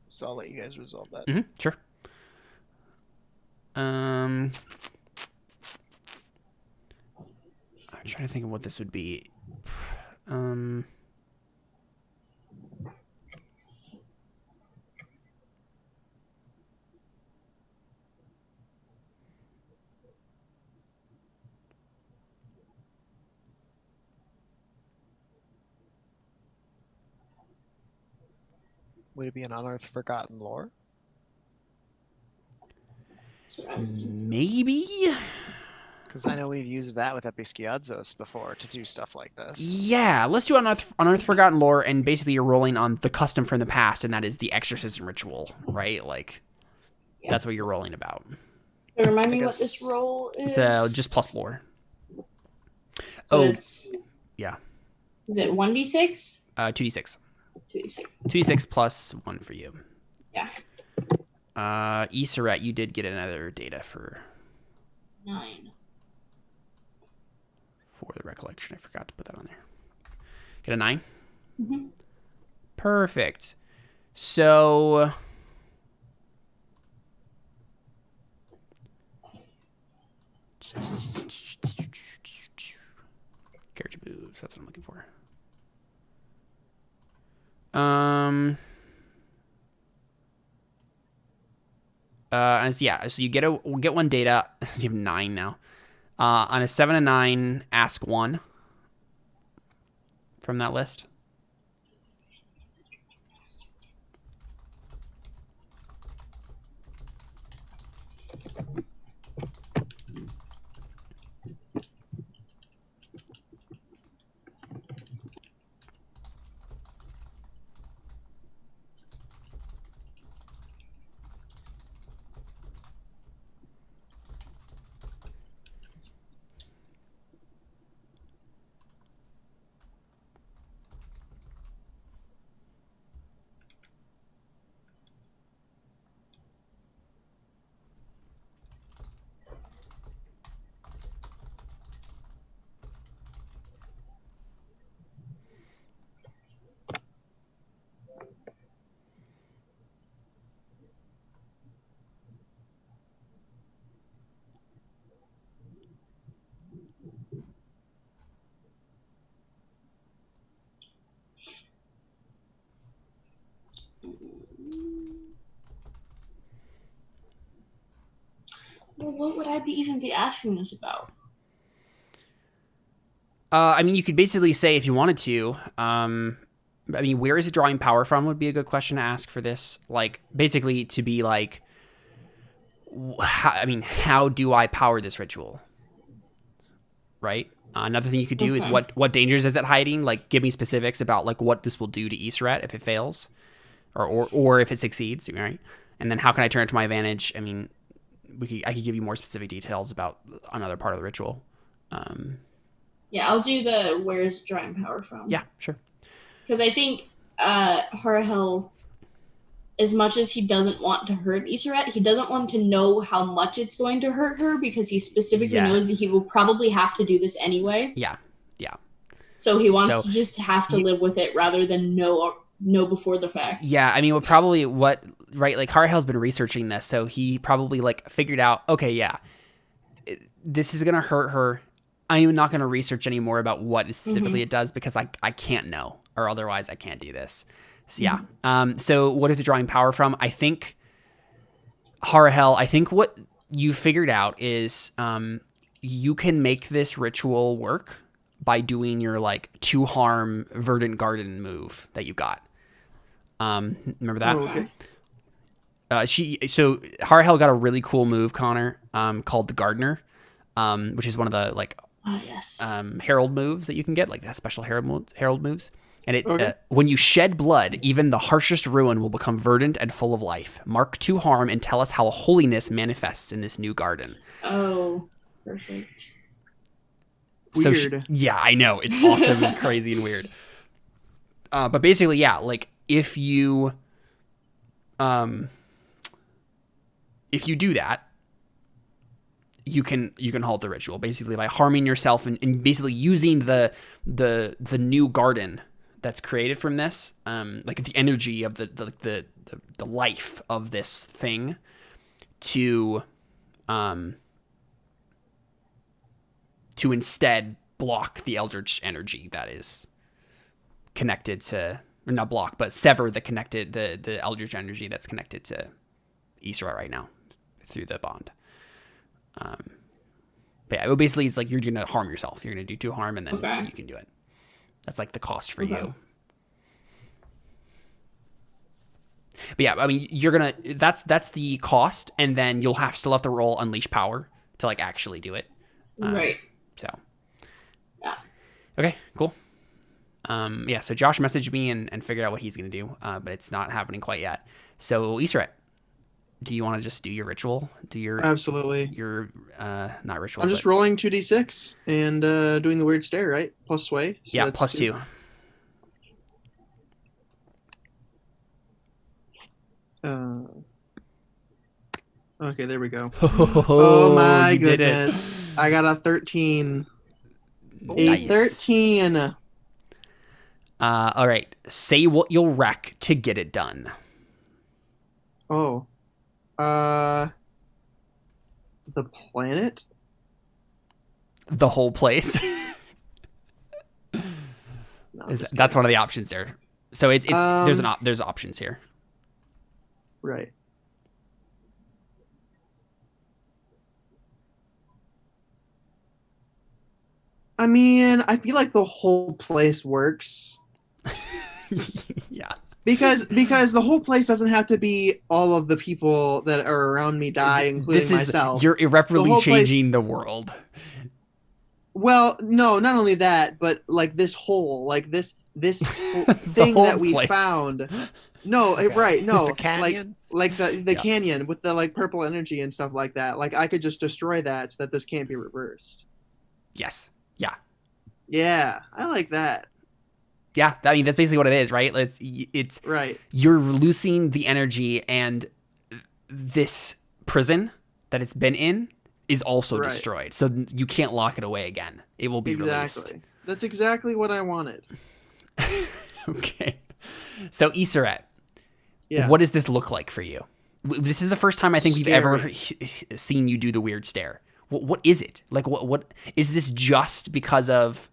So I'll let you guys resolve that. Mm-hmm. Sure. I'm trying to think of what this would be. Would it be an unearthed forgotten lore? Maybe? Because I know we've used that with Episkiadzos before to do stuff like this. Yeah, let's do Unearthed Forgotten Lore, and basically you're rolling on the custom from the past, and that is the exorcism ritual, right? Like, that's what you're rolling about. So remind me I what this guess- roll is. It's just plus lore. So it's yeah. Is it 1d6? 2d6. 2d6. 2d6 plus 1 for you. Yeah. Iseret, you did get another data for 9. For the recollection. I forgot to put that on there. Get a 9? Mm-hmm. Perfect. So character moves, that's what I'm looking for. So you we'll get one data. You have 9 now. On a 7 and 9, ask 1 from that list. Well, what would I even be asking this about? I mean, you could basically say if you wanted to. I mean, where is it drawing power from would be a good question to ask for this. Like, basically, to be like, how do I power this ritual? Right. Another thing you could do is what dangers is it hiding? Like, give me specifics about like what this will do to Iseret if it fails, or if it succeeds, right? And then how can I turn it to my advantage? I mean, I could give you more specific details about another part of the ritual. Yeah, I'll do the where's drawing power from. Yeah, sure. Because I think Harahel, as much as he doesn't want to hurt Iseret, he doesn't want to know how much it's going to hurt her because he specifically knows that he will probably have to do this anyway. Yeah. So he wants to just have to live with it rather than know before the fact. Yeah, I mean, like Harahel's been researching this, so he probably like figured out, okay, yeah, this is gonna hurt her. I am not gonna research anymore about what specifically it does because I can't know, or otherwise I can't do this. So yeah. So what is it drawing power from? I think Harahel. I think what you figured out is you can make this ritual work by doing your like 2 harm verdant garden move that you got. Remember that? Okay. So Harahel got a really cool move, Connor, called the Gardener, which is one of the like herald moves that you can get, like that special herald moves. And it when you shed blood, even the harshest ruin will become verdant and full of life. Mark 2 harm and tell us how holiness manifests in this new garden. Oh, perfect. Weird. Yeah, I know. It's awesome and crazy and weird. But basically, yeah, like if you do that, you can halt the ritual basically by harming yourself and basically using the new garden that's created from this, like the energy of the life of this thing to instead block the eldritch energy that is connected to, or not block, but sever the eldritch energy that's connected to Isra right now through the bond. But yeah, basically it's like you're gonna harm yourself. You're gonna do 2 harm and then you can do it. That's like the cost for you. But yeah, I mean, you're gonna that's the cost, and then you'll still have to roll Unleash Power to like actually do it. Right. So. Yeah. Okay. Cool. Yeah. So Josh messaged me and figured out what he's gonna do, but it's not happening quite yet. So Isra. do you want to just do your ritual? Do Absolutely. your not ritual. I'm just but, rolling 2d6 and doing the weird stare, right? Plus sway. So yeah, that's plus 2. Okay, there we go. Oh, my you did goodness. I got a 13. Nice. A 13. All right. Say what you'll wreck to get it done. Oh. The planet? The whole place. No, That's one of the options there. So it's there's options here. Right. I mean, I feel like the whole place works. Yeah. Because the whole place doesn't have to be all of the people that are around me die, including myself. You're irreparably changing place, the world. Well, no, not only that, but like this whole whole thing whole that we place. found. No, Okay. right, no, The canyon? like the Yeah. canyon with the like purple energy and stuff like that. Like I could just destroy that so that this can't be reversed. Yes. Yeah. Yeah, I like that. Yeah, I mean that's basically what it is, right? It's Right. You're losing the energy, and this prison that it's been in is also destroyed. So you can't lock it away again. It will be released. That's exactly what I wanted. Okay. So Iseret, Yeah. what does this look like for you? This is the first time I think we've ever seen you do the weird stare. What is it? Like what is this just because of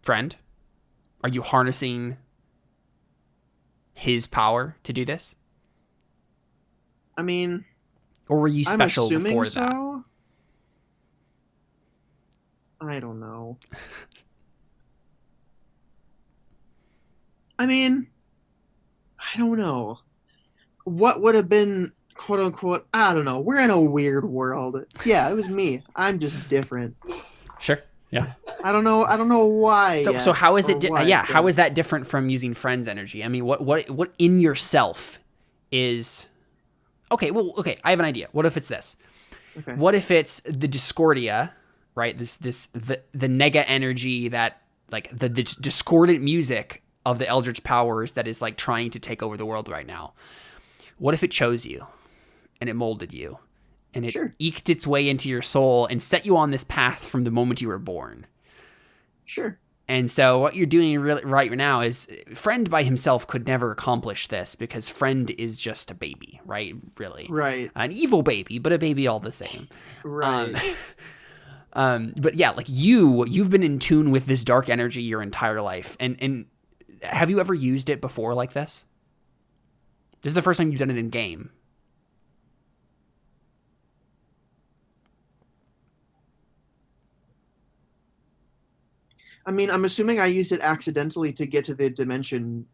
friend? Are you harnessing his power to do this? I mean, or were you special I'm assuming before so. that? I don't know. I mean, I don't know. What would have been quote unquote, I don't know. We're in a weird world. Yeah, it was me. I'm just different. Sure. Yeah. I don't know why. So how is it? How is that? that different from using friends' energy? I mean, what in yourself is okay? Well, okay. I have an idea. What if it's this? Okay. What if it's the discordia, right? The nega energy that like the discordant music of the eldritch powers that is like trying to take over the world right now. What if it chose you, and it molded you, and it eked its way into your soul and set you on this path from the moment you were born? Sure. And so what you're doing right now is friend by himself could never accomplish this because friend is just a baby, right? Really. Right. An evil baby, but a baby all the same. Right. But yeah, like you've been in tune with this dark energy your entire life. And have you ever used it before like this? This is the first time you've done it in game. I mean, I'm assuming I used it accidentally to get to the dimension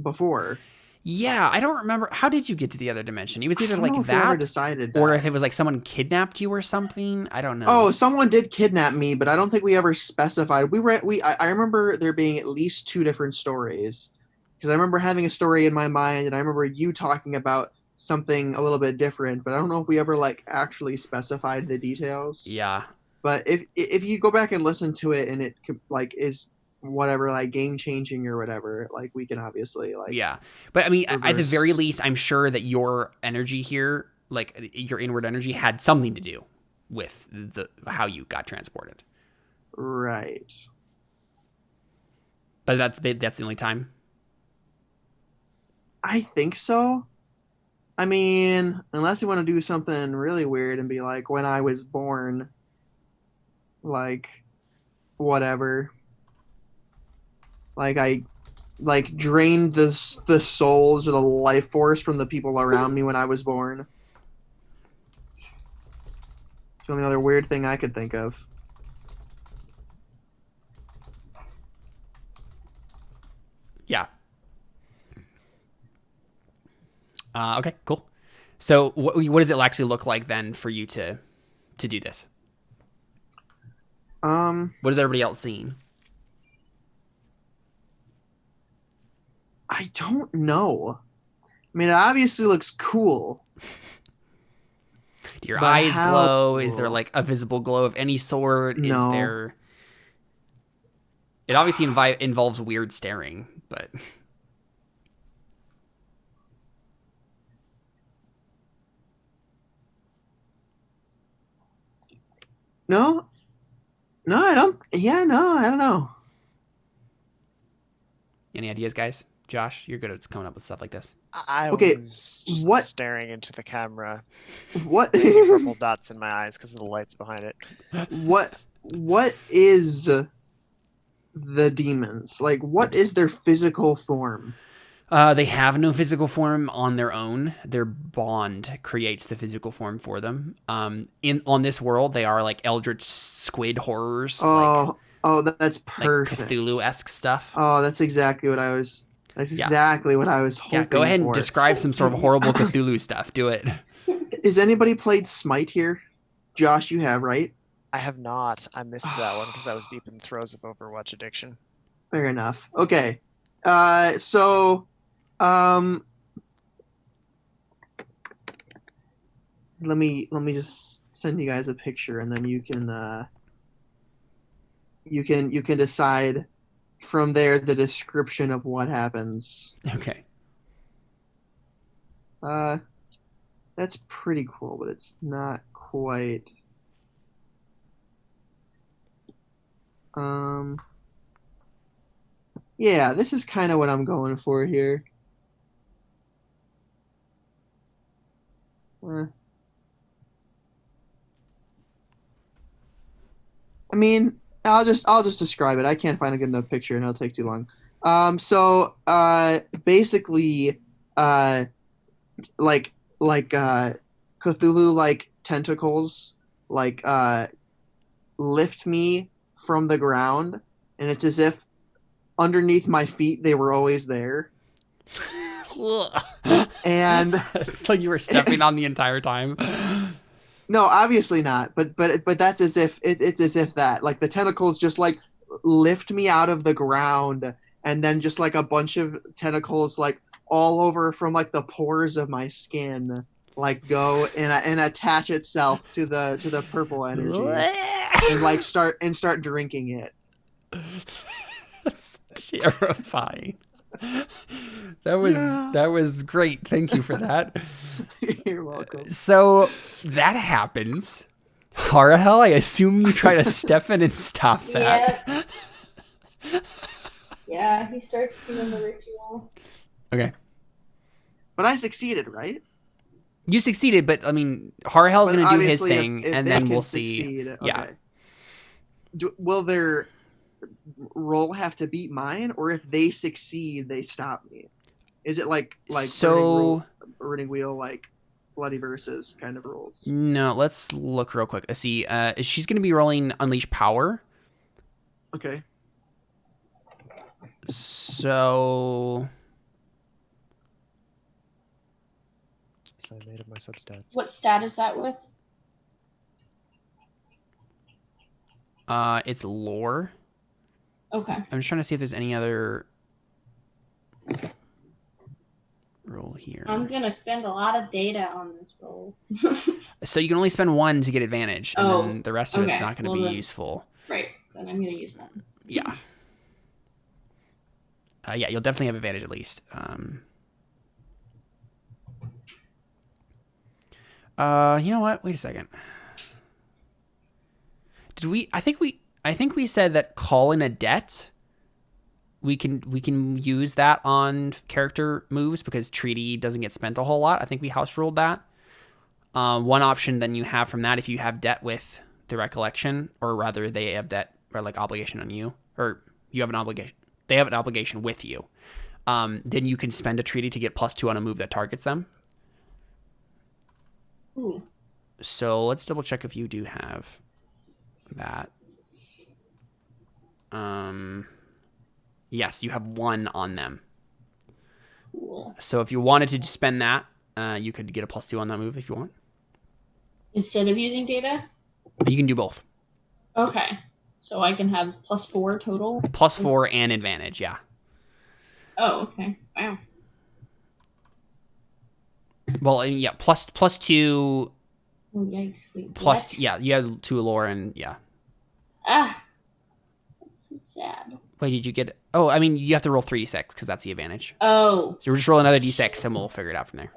before. Yeah, I don't remember. How did you get to the other dimension? It was either like that, or if it was like someone kidnapped you or something. I don't know. Oh, someone did kidnap me, but I don't think we ever specified. I remember there being at least 2 different stories, because I remember having a story in my mind, and I remember you talking about something a little bit different, but I don't know if we ever like actually specified the details. Yeah. But if you go back and listen to it and it like is whatever like game changing or whatever, like we can obviously like But I mean, at the very least, I'm sure that your energy here, like your inward energy, had something to do with how you got transported. Right. But that's the only time. I think so. I mean, unless you want to do something really weird and be like, when I was born, like, whatever. Like, I, like, drained the souls or the life force from the people around me when I was born. It's the only other weird thing I could think of. Yeah. Okay, cool. So what does it actually look like then for you to do this? What is everybody else seeing? I don't know. I mean, it obviously looks cool. Do your But eyes how glow? cool? Is there like a visible glow of any sort? No. Is there? It obviously involves weird staring, but No, no, I don't. Yeah, no, I don't know. any ideas, guys? Josh, you're good at coming up with stuff like this. I Okay, was just what- staring into the camera, What? making purple dots in my eyes because of the lights behind it. What is the demons? Like, what is their physical form? They have no physical form on their own. Their bond creates the physical form for them. On this world, they are like eldritch squid horrors, Oh, that's like perfect. Cthulhu-esque stuff. Oh, that's exactly what I was. That's Yeah. exactly what I was hoping Yeah, go ahead and for. describe some sort of horrible Cthulhu stuff. Do it. Has anybody played Smite here? Josh, you have, right? I have not. I missed that one because I was deep in the throes of Overwatch addiction. Fair enough. Okay. So, let me just send you guys a picture, and then you can decide from there the description of what happens. Okay. That's pretty cool, but it's not quite. Yeah, this is kind of what I'm going for here. I mean, I'll just describe it. I can't find a good enough picture, and it'll take too long. Basically, uh, Cthulhu like tentacles lift me from the ground, and it's as if underneath my feet they were always there. And it's like you were stepping on the entire time. No, obviously not. But that's as if it's as if that like the tentacles just like lift me out of the ground, and then just like a bunch of tentacles like all over from like the pores of my skin like go and attach itself to the purple energy and like start drinking it. That's terrifying. That was great. Thank you for that. You're welcome. So that happens. Harahel, I assume you try to step in and stop that. Yeah, he starts doing the ritual. Okay. But I succeeded, right? You succeeded, but I mean, Harahel's going to do his obviously thing, if and they then can we'll succeed, see. okay. Yeah. Will their roll have to beat mine, or if they succeed, they stop me? Is it like burning wheel, like bloody versus kind of rules? No, let's look real quick. See, she's going to be rolling Unleash Power. Okay. So I made up my substats. What stat is that with? it's lore. Okay. I'm just trying to see if there's any other roll here. I'm gonna spend a lot of data on this roll. So you can only spend one to get advantage, and then the rest of it's not going to be useful. Right. Then I'm gonna use one. Yeah. Yeah, you'll definitely have advantage at least. You know what? Wait a second. Did we? I think we said that call in a debt. We can use that on character moves because treaty doesn't get spent a whole lot. I think we house ruled that. One option then you have from that, if you have debt with the recollection, or rather they have debt or like obligation on you, or you have an obligation. They have an obligation with you. Then you can spend a treaty to get +2 on a move that targets them. Ooh. So let's double check if you do have that. Yes, you have 1 on them. Cool. So if you wanted to spend that, you could get a +2 on that move if you want. Instead of using data? You can do both. Okay. So I can have +4 total? +4 and advantage, yeah. Oh, okay. Wow. Well, yeah, plus 2. Oh yikes! Wait, Plus, what? yeah, you had 2 lore and yeah. Ah, that's so sad. Wait, did you get? Oh, I mean, you have to roll 3d6 because that's the advantage. Oh. So we'll just roll another d6 and we'll figure it out from there.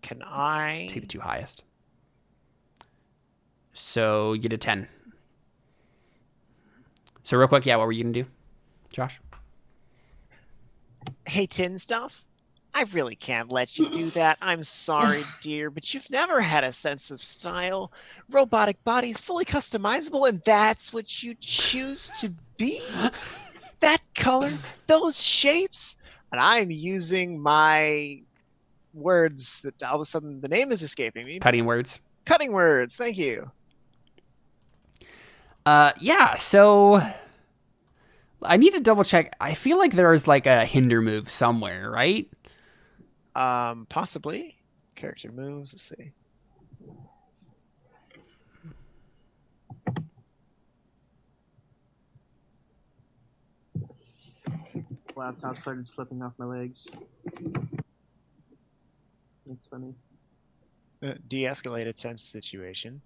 Can I Take the 2 highest. So you get a 10. So real quick, yeah, what were you gonna do, Josh? Hey, Tin Stuff? I really can't let you do that. I'm sorry, dear, but you've never had a sense of style. Robotic bodies, fully customizable, and that's what you choose to be? That color, those shapes? And I'm using my words that all of a sudden the name is escaping me. Cutting words. Cutting words, thank you. Yeah, so I need to double check. I feel like there is like a hinder move somewhere, right? Possibly. Character moves, let's see. Laptop started slipping off my legs. That's funny. De-escalate a tense situation.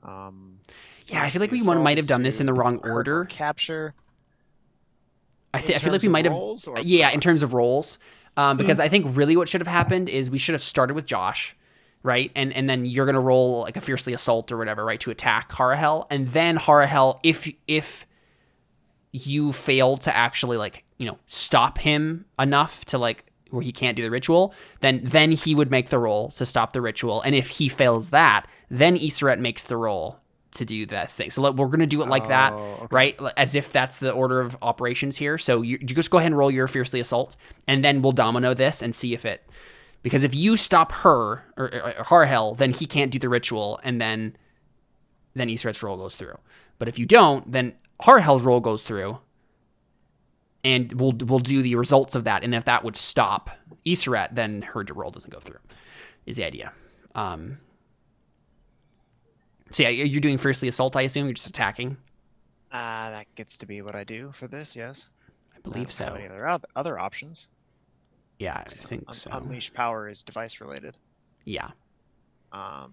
Yeah, I feel like we might have done this in the wrong order. Capture. I feel like we might have. Yeah, in terms of roles. Because I think really what should have happened is we should have started with Josh, right? And then you're gonna roll like a fiercely assault or whatever, right, to attack Harahel, and then Harahel, if you fail to actually like stop him enough to like where he can't do the ritual, then he would make the roll to stop the ritual, and if he fails that, then Iseret makes the roll to do this thing. So we're going to do it like that, okay. Right? As if that's the order of operations here. So you just go ahead and roll your fiercely assault, and then we'll domino this and see if it... Because if you stop her, or Harhel, then he can't do the ritual, and then Iseret's roll goes through. But if you don't, then Harhel's roll goes through, and we'll do the results of that. And if that would stop Iseret, then her roll doesn't go through, is the idea. So yeah, you're doing fiercely assault, I assume? You're just attacking? That gets to be what I do for this, yes. I believe so. Have any other options? Yeah, I think so. Unleash power is device related. Yeah. Yeah.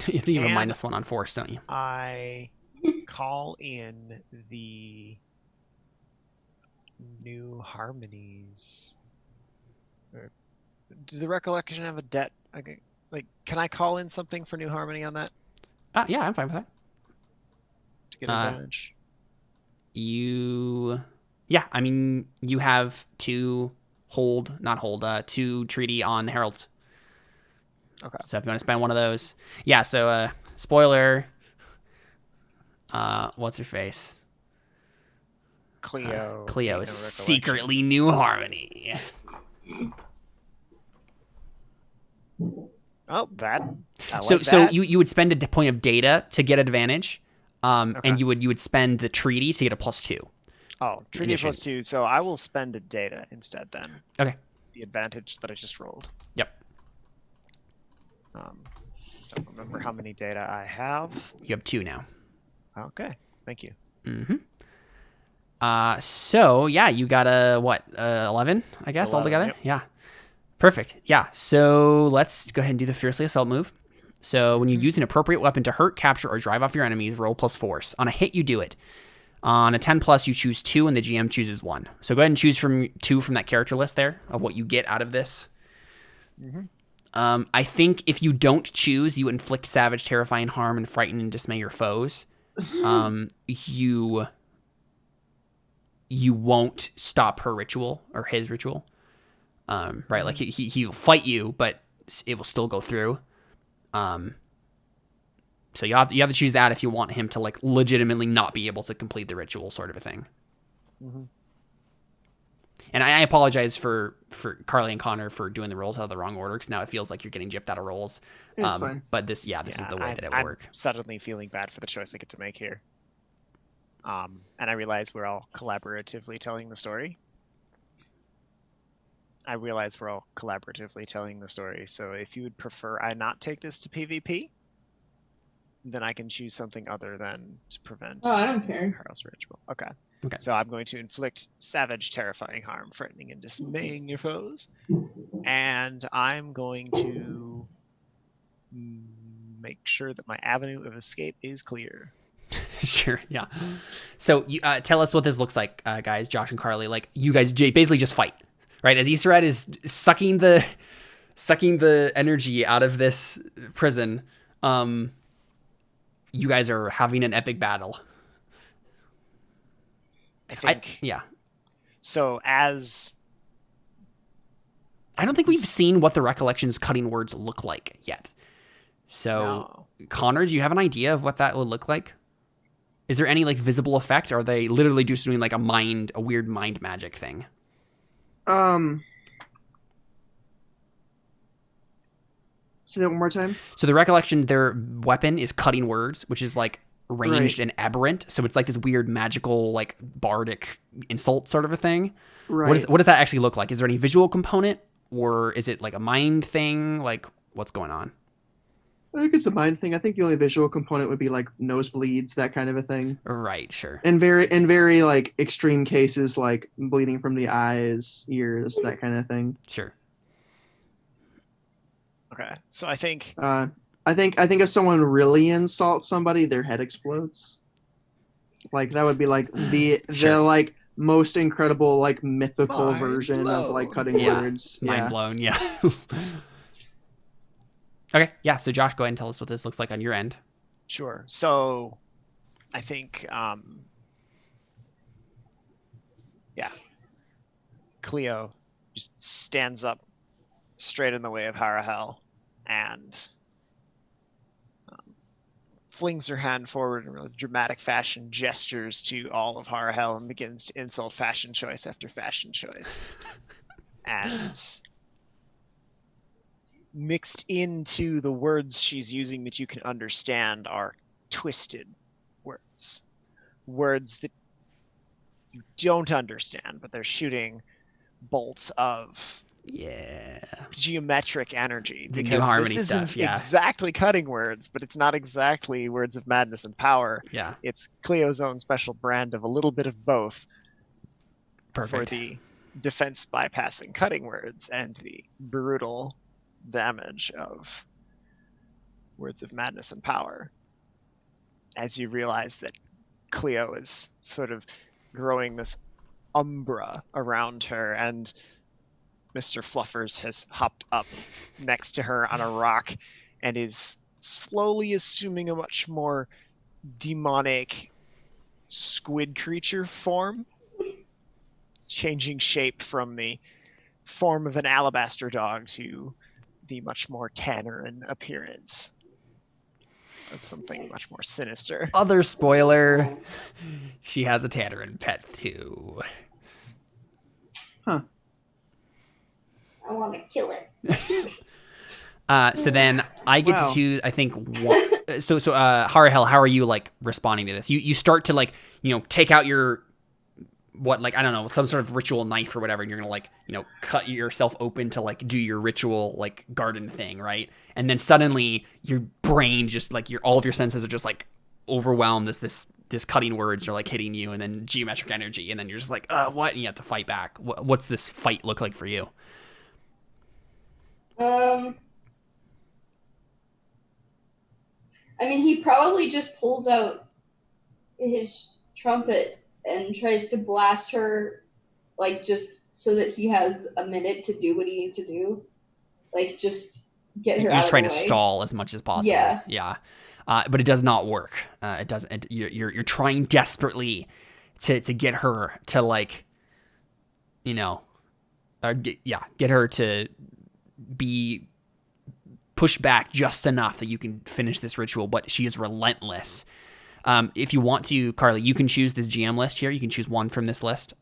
You think you have a -1 on force, don't you? I call in the new harmonies. Do the recollection have a debt? Like, can I call in something for new harmony on that? Yeah, I'm fine with that. To get advantage. Yeah, I mean, you have two treaty on the heralds. Okay. So if you want to spend one of those, yeah. So spoiler. What's her face? Cleo. Cleo is secretly new harmony. Oh, that. So you would spend a point of data to get advantage, okay. And you would spend the treaty to get a +2. Oh, treaty +2. So I will spend a data instead then. Okay. The advantage that I just rolled. Yep. Don't remember how many data I have. You have 2 now. Okay. Thank you. Mm-hmm. So yeah, you got a 11, I guess, 11, altogether. Yep. Yeah. Perfect. Yeah. So let's go ahead and do the fiercely assault move. So when you use an appropriate weapon to hurt, capture, or drive off your enemies, roll +4. On a hit, you do it. On a 10+, you choose 2, and the GM chooses 1. So go ahead and choose from 2 from that character list there of what you get out of this. I think if you don't choose, you inflict savage, terrifying harm, and frighten and dismay your foes. You won't stop her ritual or his ritual. Right, like he'll fight you, but it will still go through. So you have to choose that if you want him to like legitimately not be able to complete the ritual, sort of a thing. And I apologize for Carly and Connor for doing the rolls out of the wrong order, because now it feels like you're getting gypped out of rolls. It's fine. But this is the way that it will work. I'm suddenly feeling bad for the choice I get to make here. And I realize we're all collaboratively telling the story. So if you would prefer I not take this to PvP, then I can choose something other than to prevent. Oh, I don't care. Harrow's ritual. Okay. Okay. So I'm going to inflict savage, terrifying harm, frightening and dismaying your foes, and I'm going to make sure that my avenue of escape is clear. Sure, yeah. So you tell us what this looks like, guys, Josh and Carly. Like, you guys basically just fight, right? As Easterhead is sucking the energy out of this prison, you guys are having an epic battle. I think. Yeah. So as... I don't think we've seen what the Recollections cutting words look like yet. So, No. Connor, do you have an idea of what that would look like? Is there any like visible effect? Or are they literally just doing like a weird mind magic thing? Say that one more time. So the Recollection, their weapon is cutting words, which is like ranged and aberrant. So it's like this weird magical, like bardic insult sort of a thing. Right. What does that actually look like? Is there any visual component, or is it like a mind thing? Like, what's going on? I think it's a mind thing. I think the only visual component would be like nosebleeds, that kind of a thing. Right, sure. And very like extreme cases, like bleeding from the eyes, ears, that kind of thing. Sure. Okay, so I think... I think if someone really insults somebody, their head explodes. Like that would be like the like most incredible like mythical version of like cutting words. Mind blown, yeah. Okay, yeah, so Josh, go ahead and tell us what this looks like on your end. Sure. So I think Cleo just stands up straight in the way of Harahel and flings her hand forward in a really dramatic fashion, gestures to all of Harahel, and begins to insult fashion choice after fashion choice. And mixed into the words she's using that you can understand are twisted words. Words that you don't understand, but they're shooting bolts of geometric energy, The because new harmony this isn't stuff, exactly cutting words, but it's not exactly words of madness and power. Yeah. It's Cleo's own special brand of a little bit of both. Perfect. For the defense bypassing cutting words and the brutal damage of words of madness and power. As you realize that Cleo is sort of growing this umbra around her, and Mr. Fluffers has hopped up next to her on a rock and is slowly assuming a much more demonic squid creature form, changing shape from the form of an alabaster dog to the much more Tannerin appearance of something much more sinister. Other spoiler, she has a Tannerin pet too. Huh. I want to kill it. So then I get to choose, I think, what, so Harahel, how are you like responding to this? You start to like, take out your, what, like, I don't know, some sort of ritual knife or whatever, and you're gonna like, cut yourself open to like do your ritual like garden thing, right? And then suddenly your brain just like all of your senses are just like overwhelmed. This cutting words are like hitting you, and then geometric energy, and then you're just like, what? And you have to fight back. What's this fight look like for you? I mean, he probably just pulls out his trumpet and tries to blast her, like, just so that he has a minute to do what he needs to do. Like, just get her out of the way. He's trying to stall as much as possible. Yeah. But it does not work. It doesn't. You're trying desperately to get her to like, get her to be pushed back just enough that you can finish this ritual. But she is relentless. If you want to, Carly, you can choose this GM list here. You can choose one from this list.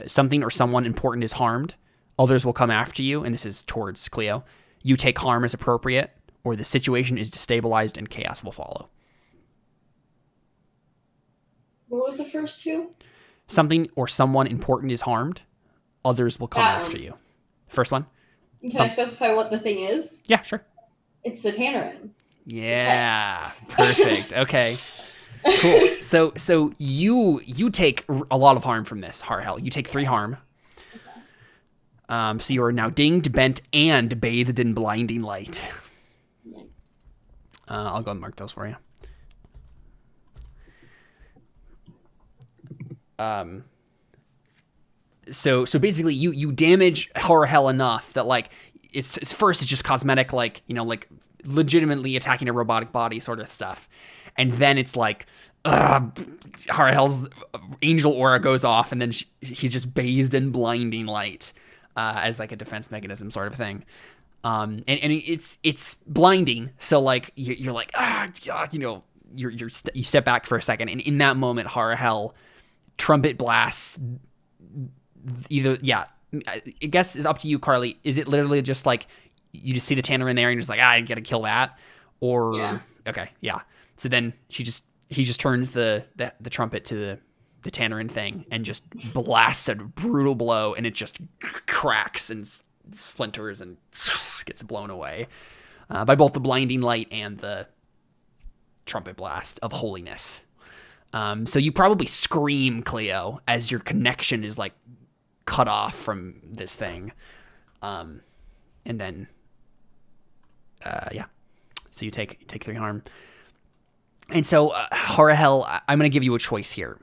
Something or someone important is harmed. Others will come after you, and this is towards Cleo. You take harm as appropriate, or the situation is destabilized and chaos will follow. What was the first two? Something or someone important is harmed. Others will come after you. First one? Can I specify what the thing is? Yeah, sure. It's the Tannerin. Yeah, perfect. Okay, cool. So you take a lot of harm from this, Hell. You take 3 harm. So you are now dinged, bent, and bathed in blinding light. I'll go and mark those for you. So basically you damage Hell enough that like it's first it's just cosmetic, like, you know, like legitimately attacking a robotic body sort of stuff, and then it's like Hell's angel aura goes off, and then he's just bathed in blinding light as like a defense mechanism sort of thing. And it's blinding, so like you're like you know, you step back for a second, and in that moment Hell trumpet blasts either, yeah, I guess it's up to you, Carly. Is it literally just like you just see the Tanner in there and you're just like, I gotta kill that? Or Yeah. Okay, yeah. So then he just turns the trumpet to the Tannerin thing and just blasts a brutal blow, and it just cracks and splinters and gets blown away by both the blinding light and the trumpet blast of holiness. So you probably scream, Cleo, as your connection is like cut off from this thing. And then, yeah. So you take 3 harm. And so, Hell, I'm going to give you a choice here.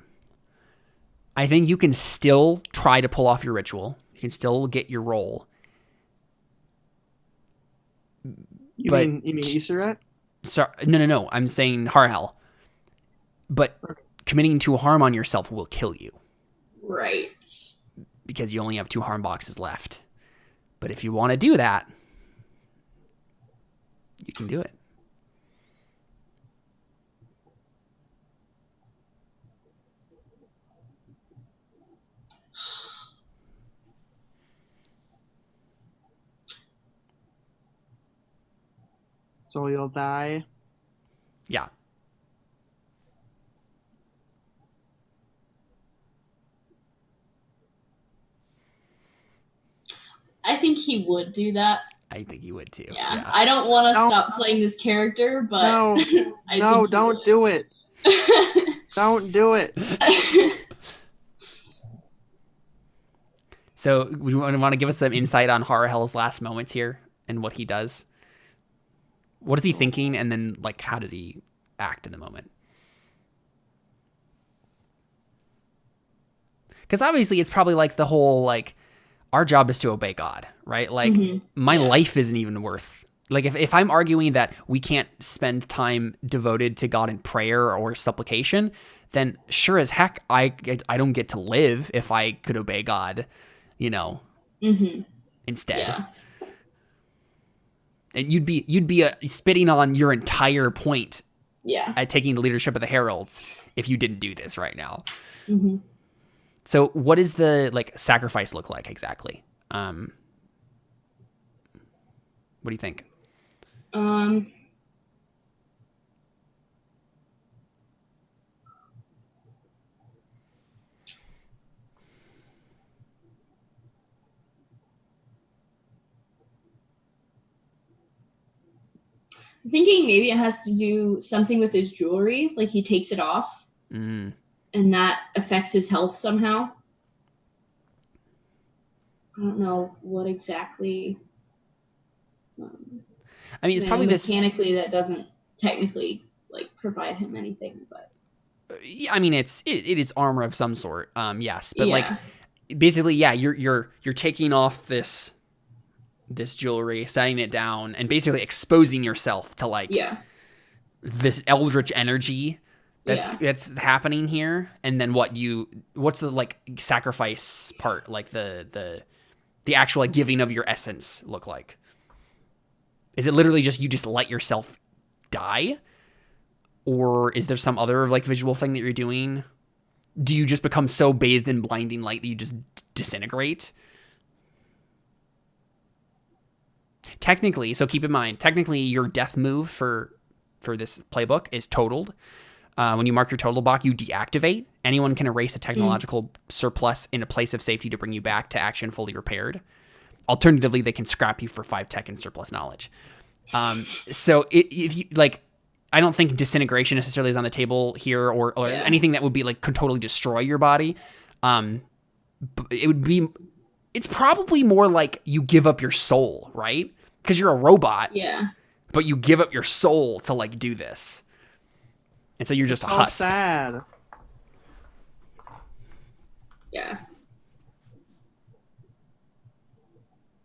I think you can still try to pull off your ritual. You can still get your roll. You mean Iseret? Sorry, no. I'm saying Hell. But committing 2 harm on yourself will kill you. Right. Because you only have 2 harm boxes left. But if you want to do that, you can do it. So you'll die. Yeah. I think he would do that. I think he would too. Yeah. I don't want to stop playing this character, but no, don't do it. Don't do it. So we want to give us some insight on Hell's last moments here and what he does. What is he thinking, and then like how does he act in the moment? Because obviously it's probably like the whole like our job is to obey God, right? Like my life isn't even worth, like if I'm arguing that we can't spend time devoted to God in prayer or supplication, then sure as heck I don't get to live if I could obey God, you know, instead. Yeah. And you'd be spitting on your entire point at taking the leadership of the Heralds if you didn't do this right now. So what does the like sacrifice look like exactly? What do you think? I'm thinking maybe it has to do something with his jewelry, like he takes it off. And that affects his health somehow. I don't know what exactly. I mean, it's probably mechanically that doesn't technically like provide him anything, but I mean, it is armor of some sort. Yes, but like basically, yeah, you're taking off this jewelry, setting it down, and basically exposing yourself to like this eldritch energy that's happening here. And then what's the like sacrifice part, like the actual like giving of your essence look like? Is it literally just you just let yourself die, or is there some other like visual thing that you're doing? Do you just become so bathed in blinding light that you just disintegrate? Technically, so keep in mind, technically your death move for this playbook is totaled. When you mark your total block, you deactivate. Anyone can erase a technological surplus in a place of safety to bring you back to action fully repaired. Alternatively, they can scrap you for 5 tech and surplus knowledge. So if you like, I don't think disintegration necessarily is on the table here, or anything that would be like could totally destroy your body. It would be. It's probably more like you give up your soul, right? Because you're a robot. Yeah. But you give up your soul to like do this, and so you're just a husk. So sad. Yeah.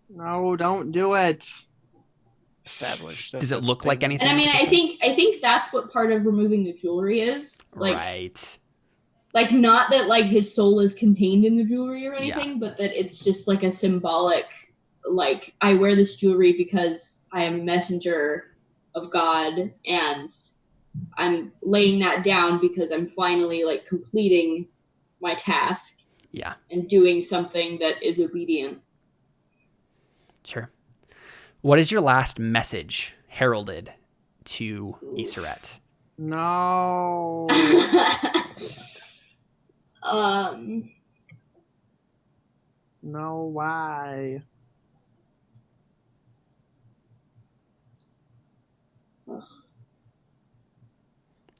No, don't do it. Established. Does it look like anything? And I mean, I think that's what part of removing the jewelry is. Like, right. Like, not that like his soul is contained in the jewelry or anything, but that it's just like a symbolic. Like, I wear this jewelry because I am a messenger of God, and I'm laying that down because I'm finally like completing my task. Yeah. And doing something that is obedient. Sure. What is your last message heralded to Iseret? No. No, why?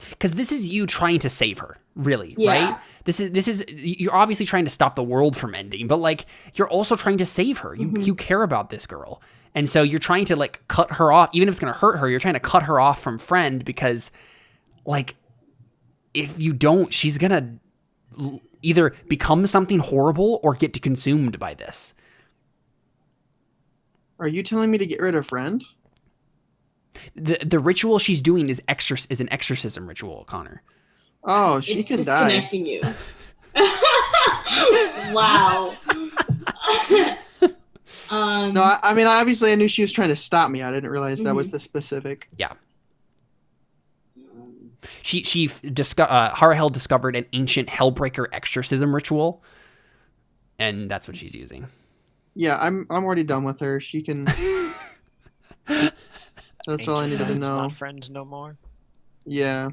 Because this is you trying to save her, really, yeah. right? This is you're obviously trying to stop the world from ending, but like you're also trying to save her. You care about this girl, and so you're trying to like cut her off, even if it's gonna hurt her. You're trying to cut her off from friend because, like, if you don't, she's gonna either become something horrible or get consumed by this. Are you telling me to get rid of friend? The ritual she's doing is an exorcism ritual, Connor. Oh, she it's can disconnecting die. You. Wow. No, I mean, obviously I knew she was trying to stop me. I didn't realize that was the specific. Yeah. Harahel discovered an ancient Hellbreaker Exorcism ritual, and that's what she's using. Yeah, I'm already done with her. She can. That's all I needed to know. Not friends no more. Yeah.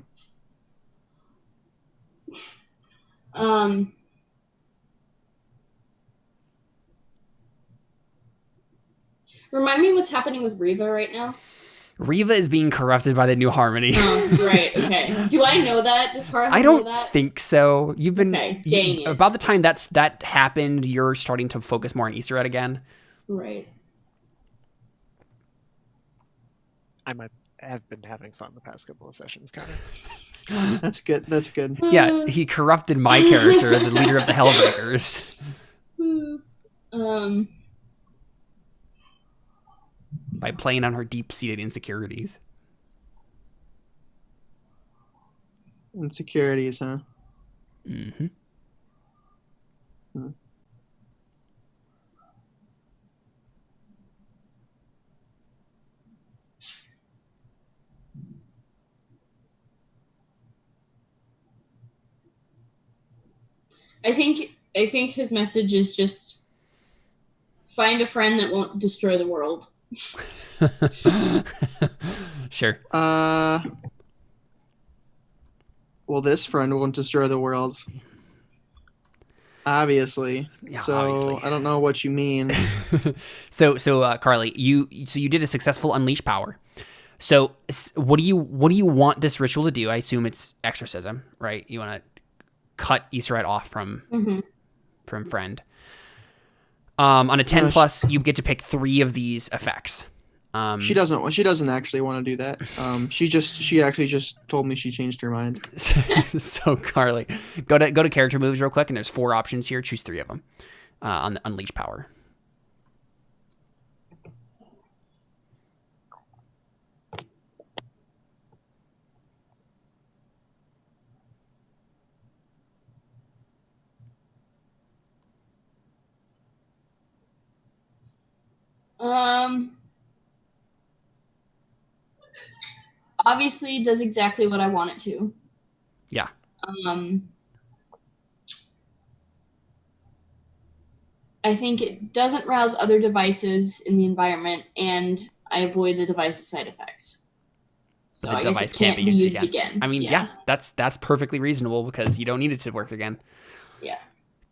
Remind me what's happening with Riva right now. Riva is being corrupted by the new harmony. Right, okay. Do I know that? Does Harahel I don't know that? think so. You've been it. About the time that happened, you're starting to focus more on Iseret again. Right. I might have been having fun the past couple of sessions, kind of. That's good. That's good. Yeah, he corrupted my character, the leader of the Hellbreakers. By playing on her deep-seated insecurities. Insecurities, huh? Mm-hmm. I think his message is just find a friend that won't destroy the world. Sure. Well, this friend won't destroy the world. Obviously. Yeah, so obviously. I don't know what you mean. So Carly, you did a successful unleash power. So what do you want this ritual to do? I assume it's exorcism, right? You want to cut Iseret off from friend. On a 10 plus, you get to pick 3 of these effects. She doesn't actually want to do that. She actually just told me she changed her mind. So Carly, go to character moves real quick, and there's 4 options here. Choose 3 of them on the unleash power. Obviously does exactly what I want it to. Yeah. I think it doesn't rouse other devices in the environment, and I avoid the device's side effects. So I guess it can't be used again. I mean, yeah, that's perfectly reasonable because you don't need it to work again. Yeah.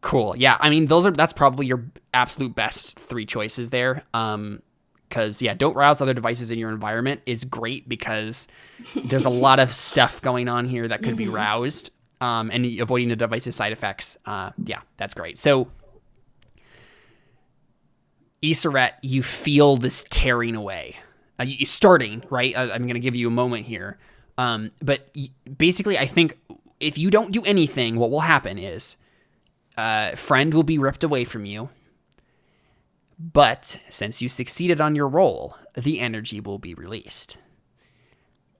Cool. Yeah, I mean, that's probably your absolute best 3 choices there. Because, yeah, don't rouse other devices in your environment is great because there's a lot of stuff going on here that could be roused, and avoiding the device's side effects. Yeah, that's great. So, Iseret, you feel this tearing away. It's starting, right? I'm going to give you a moment here. But basically, I think if you don't do anything, what will happen is friend will be ripped away from you. But since you succeeded on your roll, the energy will be released.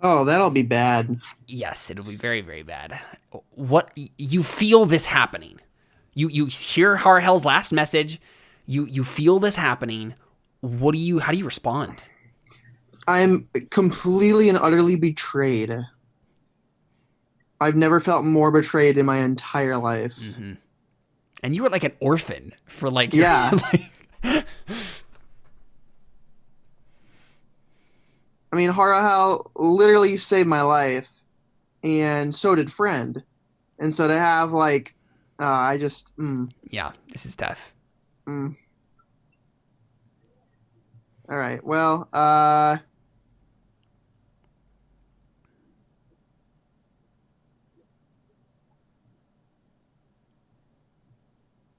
Oh, that'll be bad. Yes, it'll be very, very bad. What you feel this happening. You hear Harhel's last message. You feel this happening. How do you respond? I'm completely and utterly betrayed. I've never felt more betrayed in my entire life. Mm-hmm. And you were like an orphan for like yeah. I mean, Harahel literally saved my life, and so did Friend. And so to have, like, Yeah, this is tough. All right, well,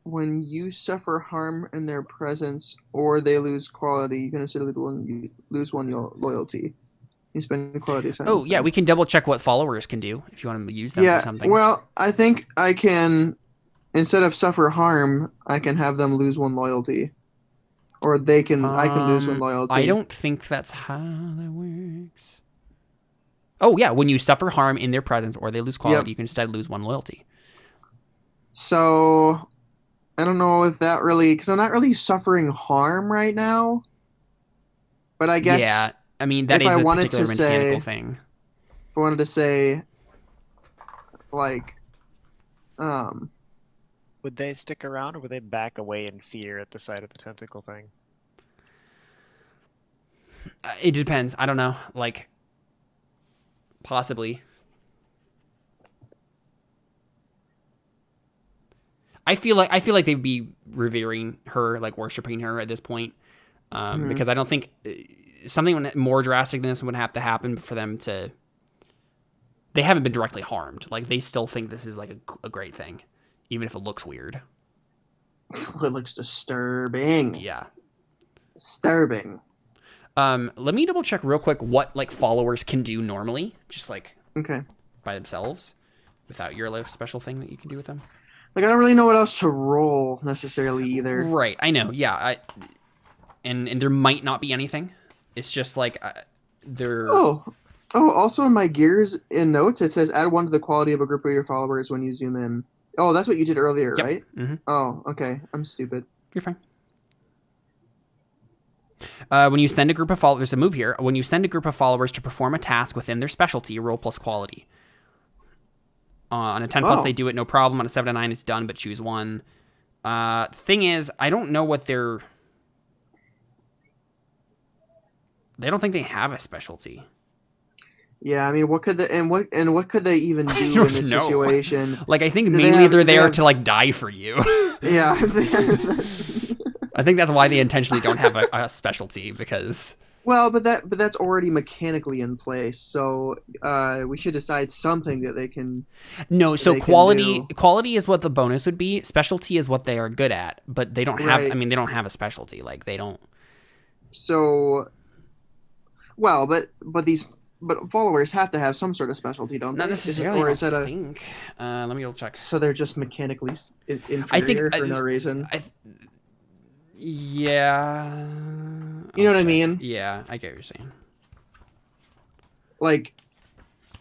when you suffer harm in their presence or they lose quality, you can consider lose one loyalty. You spend quality time. Oh, yeah, we can double check what followers can do if you want to use them for something. Well, I think I can, instead of suffer harm, I can have them lose one loyalty. Or I can lose one loyalty. I don't think that's how that works. Oh, yeah, when you suffer harm in their presence or they lose quality, you can instead lose one loyalty. So, I don't know if that really, because I'm not really suffering harm right now. But I guess... Yeah, I mean, that is a particular mechanical thing. If I wanted to say, like, would they stick around or would they back away in fear at the sight of the tentacle thing? It depends. I don't know. Like, possibly. I feel like they'd be revering her, like worshiping her at this point, because I don't think something more drastic than this would have to happen for them to. They haven't been directly harmed. Like, they still think this is like a great thing, even if it looks weird. It looks disturbing. Yeah, disturbing. Let me double check real quick what like followers can do normally, just like by themselves, without your like special thing that you can do with them. Like, I don't really know what else to roll necessarily either. Right, I know. Yeah, and there might not be anything. It's just like they're. Oh, also in my gears in notes it says add one to the quality of a group of your followers when you zoom in. Oh, that's what you did earlier, right? Mm-hmm. Oh, okay. I'm stupid. You're fine. When you send a group of followers, there's a move here. When you send a group of followers to perform a task within their specialty, roll plus quality. On a 10 plus, they do it no problem. On a 7 to 9, it's done, but choose one. Thing is, I don't know what they're. They don't think they have a specialty. Yeah, I mean, what could they even do in this situation? Like, I think mainly they're there to like die for you. Yeah, I think that's why they intentionally don't have a specialty because. Well, but that's already mechanically in place, so we should decide something that they can. No, so quality is what the bonus would be. Specialty is what they are good at, but they don't have. Right. I mean, they don't have a specialty. Like they don't. So, well, but followers have to have some sort of specialty, don't they? Not necessarily. Or is that think? Let me double check. So they're just mechanically inferior for no reason. Yeah. You know what I mean? Yeah, I get what you're saying. Like,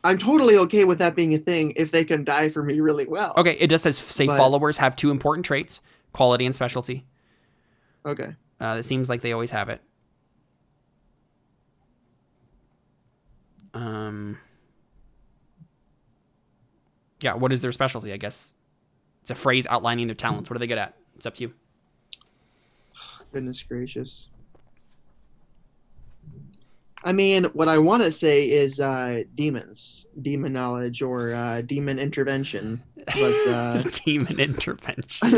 I'm totally okay with that being a thing if they can die for me really well. Okay, it just says followers have 2 important traits, quality and specialty. Okay. It seems like they always have it. Yeah, what is their specialty? I guess it's a phrase outlining their talents. What are they good at? It's up to you. Goodness gracious. I mean, what I want to say is demons, demon knowledge, or demon intervention. But Demon intervention.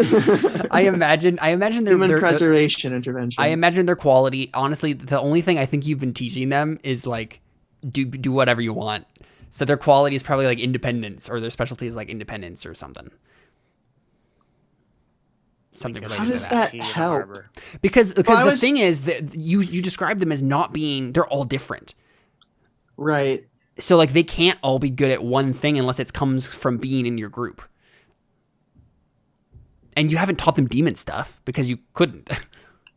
I imagine human preservation intervention. I imagine their quality. Honestly, the only thing I think you've been teaching them is like do whatever you want. So their quality is probably like independence, or their specialty is like independence or something. Something related How does to that. that help? Because the thing is that you describe them as not being. They're all different. Right. So like they can't all be good at one thing unless it comes from being in your group. And you haven't taught them demon stuff because you couldn't.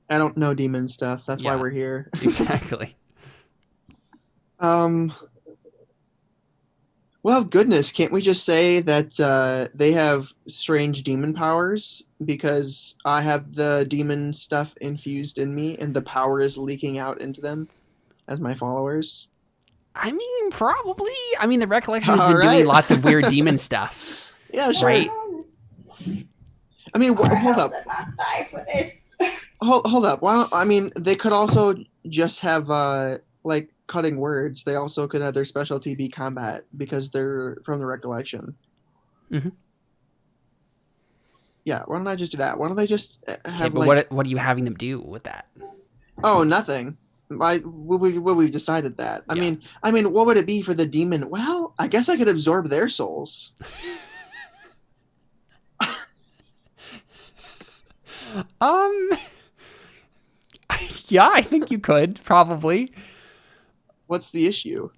I don't know demon stuff. That's why we're here. Exactly. Well, goodness, can't we just say that they have strange demon powers because I have the demon stuff infused in me and the power is leaking out into them as my followers? I mean, probably. I mean, the Recollection's been doing lots of weird demon stuff. Yeah, sure. Right? I mean, hold up. Not die for this. Hold up. Why don't, I mean, they could also just have like cutting words. They also could have their specialty be combat because they're from the Recollection. Mm-hmm. Yeah, why don't I just do that? Why don't they just have but what are you having them do with that? Oh, nothing. We've decided that. I mean, what would it be for the demon? Well, I guess I could absorb their souls. Yeah, I think you could probably. What's the issue?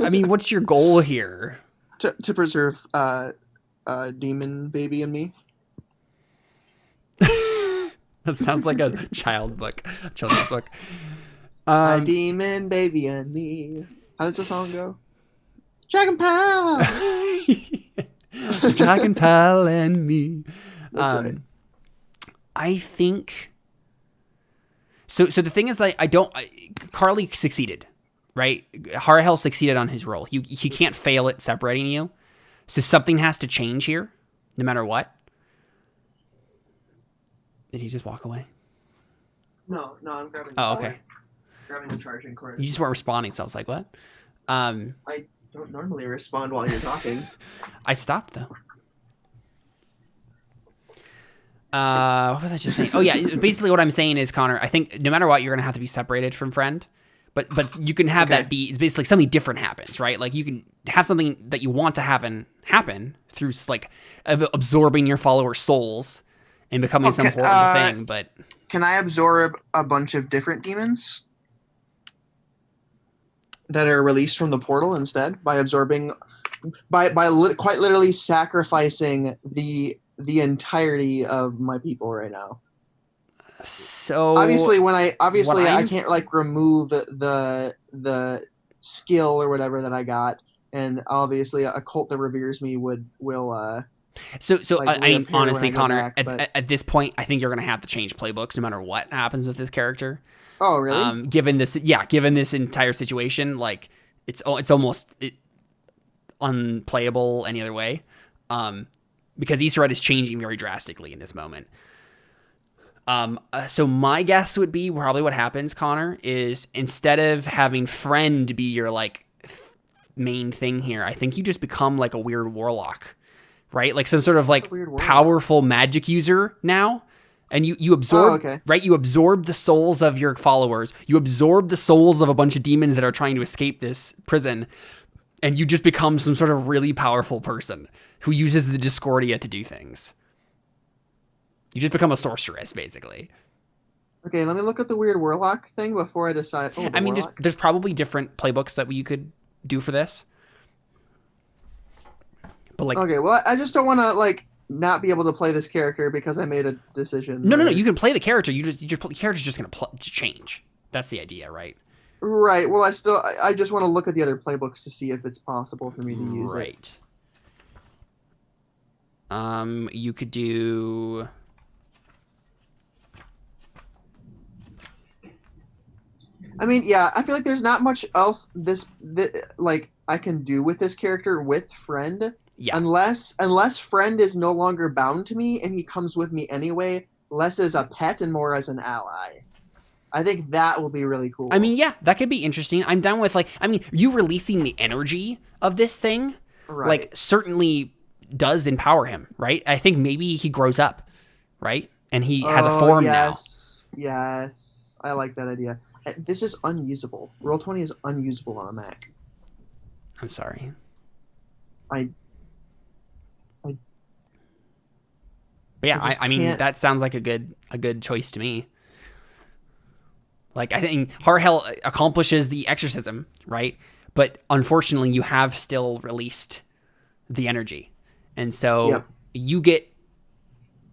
I mean, what's your goal here? To preserve demon baby in me. That sounds like a children's book. Demon baby and me. How does the song go? Dragon Pal. Dragon Pal and me. That's right. I think. So the thing is, like, Carly succeeded, right? Harahel succeeded on his role. He can't fail at separating you. So something has to change here, no matter what. Did he just walk away? No, I'm grabbing. Oh, okay. Grabbing the charging cord. You just weren't responding, so I was like, what? I don't normally respond while you're talking. I stopped though. What was I just saying? Oh yeah, basically what I'm saying is, Connor, I think no matter what, you're gonna have to be separated from friend. But you can have that be, it's basically something different happens, right? Like you can have something that you want to happen through like absorbing your followers' souls and becoming some horrible thing. But can I absorb a bunch of different demons that are released from the portal instead by absorbing, quite literally sacrificing the entirety of my people right now? So obviously, I can't like remove the skill or whatever that I got, and obviously a cult that reveres me will. So like, I mean, honestly, Connor, back, at this point, I think you're gonna have to change playbooks no matter what happens with this character. Oh, really? Given this entire situation, like it's almost unplayable any other way, because Easter Ed is changing very drastically in this moment. So my guess would be probably what happens, Connor, is instead of having friend be your like main thing here, I think you just become like a weird warlock, right? Like some sort of like powerful magic user now. And you absorb, right? You absorb the souls of your followers. You absorb the souls of a bunch of demons that are trying to escape this prison. And you just become some sort of really powerful person who uses the Discordia to do things. You just become a sorceress, basically. Okay, let me look at the weird warlock thing before I decide. I mean, there's probably different playbooks that you could do for this. But like, okay, well, I just don't want to like not be able to play this character because I made a decision. No. You can play the character. Your character's just gonna change. That's the idea, right? Right. Well, I just want to look at the other playbooks to see if it's possible for me to use it. Right. You could do. I mean, yeah, I feel like there's not much else like I can do with this character with friend. Yeah. Unless friend is no longer bound to me and he comes with me anyway, less as a pet and more as an ally. I think that will be really cool. I mean, yeah, that could be interesting. I'm down with you releasing the energy of this thing, right. certainly does empower him, right? I think maybe he grows up, right? And he has a form now. Yes. I like that idea. This is unusable. Roll20 is unusable on a Mac. I'm sorry. But yeah, I mean, that sounds like a good choice to me. I think Hell accomplishes the exorcism, right? But unfortunately, you have still released the energy, and so you get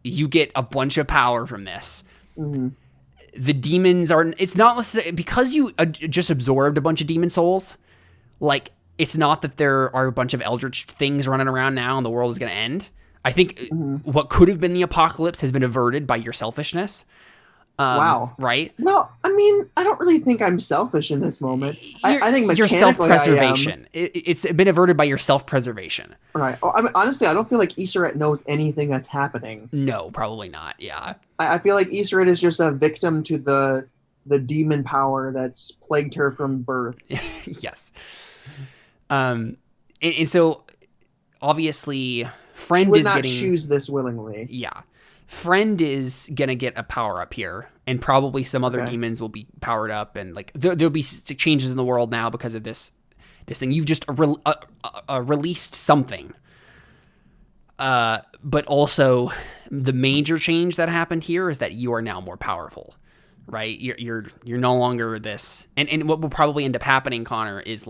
a bunch of power from this. Mm-hmm. The demons are. It's not necessarily because you just absorbed a bunch of demon souls. It's not that there are a bunch of eldritch things running around now and the world is going to end. I think what could have been the apocalypse has been averted by your selfishness. Wow. Right? Well, I mean, I don't really think I'm selfish in this moment. I think mechanically your self-preservation. It's been averted by your self-preservation. Right. I mean, honestly, I don't feel like Iseret knows anything that's happening. No, probably not. Yeah. I feel like Iseret is just a victim to the demon power that's plagued her from birth. Yes. And so, obviously, Friend she would is not getting... choose this willingly. Yeah. Friend is gonna get a power up here, and probably some other demons will be powered up, and there'll be changes in the world now because of this thing. You've just released something, but also the major change that happened here is that you are now more powerful, right? You're no longer this, and what will probably end up happening, Connor, is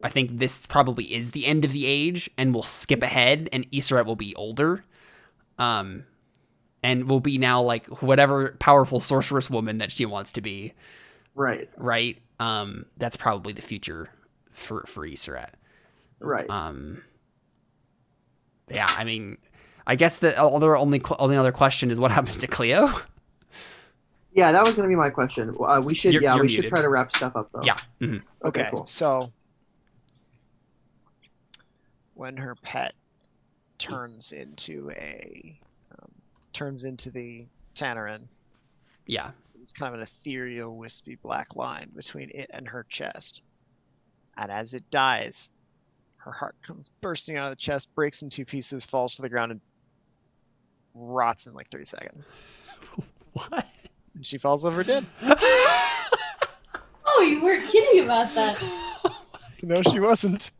I think this probably is the end of the age, and we'll skip ahead, and Iseret will be older, and will be now whatever powerful sorceress woman that she wants to be. Right. Right. That's probably the future for Iseret. Right. Yeah. I mean, I guess the only other question is what happens to Cleo. Yeah, that was going to be my question. We should You're should try to wrap stuff up though. Yeah. Mm-hmm. Okay. Cool. So when her pet turns into the Tannerin. Yeah. It's kind of an ethereal, wispy black line between it and her chest. And as it dies, her heart comes bursting out of the chest, breaks in two pieces, falls to the ground, and rots in 3 seconds. What? And she falls over dead. Oh, you weren't kidding about that. No, she wasn't.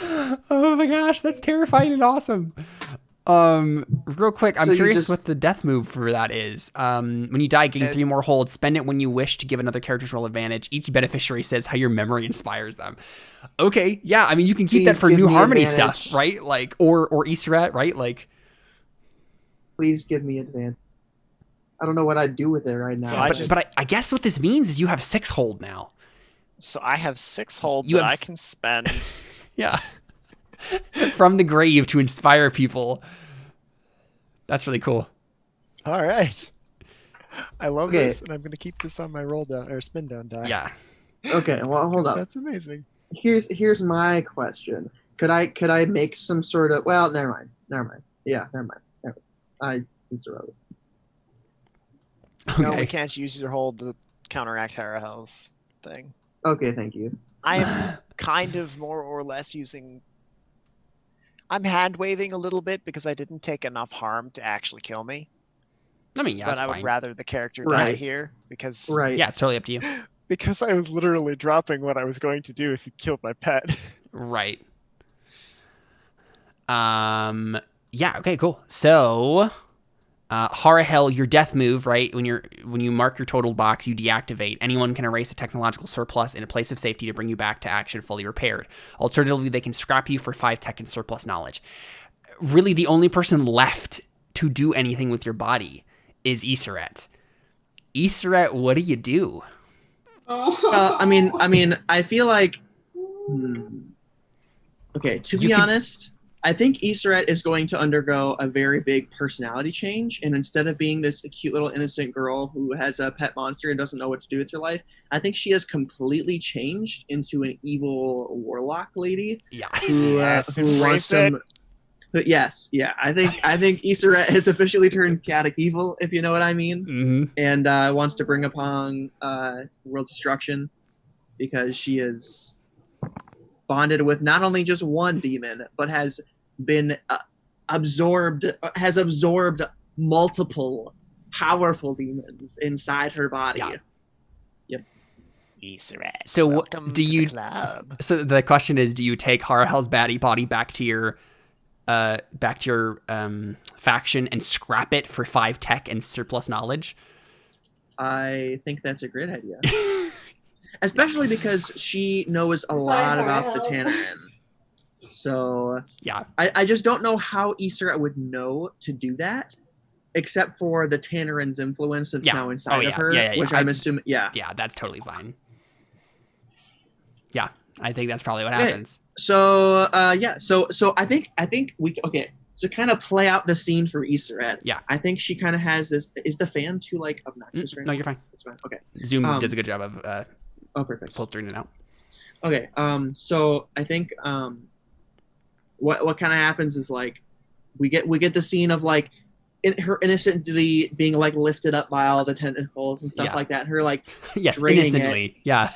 Oh my gosh, that's terrifying and awesome. Real quick, I'm curious what the death move for that is. When you die, gain 3 more holds. Spend it when you wish to give another character's roll advantage. Each beneficiary says how your memory inspires them. Okay, yeah, I mean you can keep that for New Harmony stuff, right? Or Iseret, right? Please give me advantage. I don't know what I'd do with it right now. So I guess what this means is you have 6 hold now. So I have 6 hold that I can spend. Yeah. From the grave to inspire people. That's really cool. All right. I love this, and I'm going to keep this on my roll down or spin down die. Yeah. Okay, well, hold up. That's amazing. Here's my question. Could I make some sort of... Well, never mind. Yeah, never mind. It's irrelevant. Okay. No, we can't use your hold to counteract Hell's thing. Okay, thank you. I am kind of more or less using... I'm hand-waving a little bit because I didn't take enough harm to actually kill me. I mean, yeah, but I would rather the character die here because... Right. Yeah, it's totally up to you. Because I was literally dropping what I was going to do if you killed my pet. Right. Yeah, okay, cool. So... Hell, your death move, right? When you mark your total box, you deactivate. Anyone can erase a technological surplus in a place of safety to bring you back to action fully repaired. Alternatively, they can scrap you for 5 tech and surplus knowledge. Really, the only person left to do anything with your body is Iseret. Iseret, what do you do? I mean, I feel like... Okay, to be honest... I think Iseret is going to undergo a very big personality change, and instead of being this cute little innocent girl who has a pet monster and doesn't know what to do with her life, I think she has completely changed into an evil warlock lady. Yeah. Who wants to... But yes, yeah, I think Yseret has officially turned chaotic evil, if you know what I mean, and wants to bring upon world destruction because she is bonded with not only just one demon, but has been absorbed multiple powerful demons inside her body. Yeah. Yep. Yseret, So welcome do to you? the club. So the question is, do you take Harhel's baddie body back to your faction and scrap it for 5 tech and surplus knowledge? I think that's a great idea. Especially because she knows a lot about the Tannerin. So yeah, I just don't know how Yseret would know to do that, except for the Tannerin's influence that's now inside of her, which I'm assuming. Yeah, that's totally fine. Yeah, I think that's probably what happens. So so I think we okay. So kind of play out the scene for Yseret. Yeah, I think she kind of has this. Is the fan too like obnoxious right now? No, you're fine. It's fine. Okay. Zoom does a good job of perfect. filtering it out. Okay. So I think what kind of happens is like we get the scene of like her innocently being like lifted up by all the tentacles and stuff like that. And her like innocently. It. Yeah.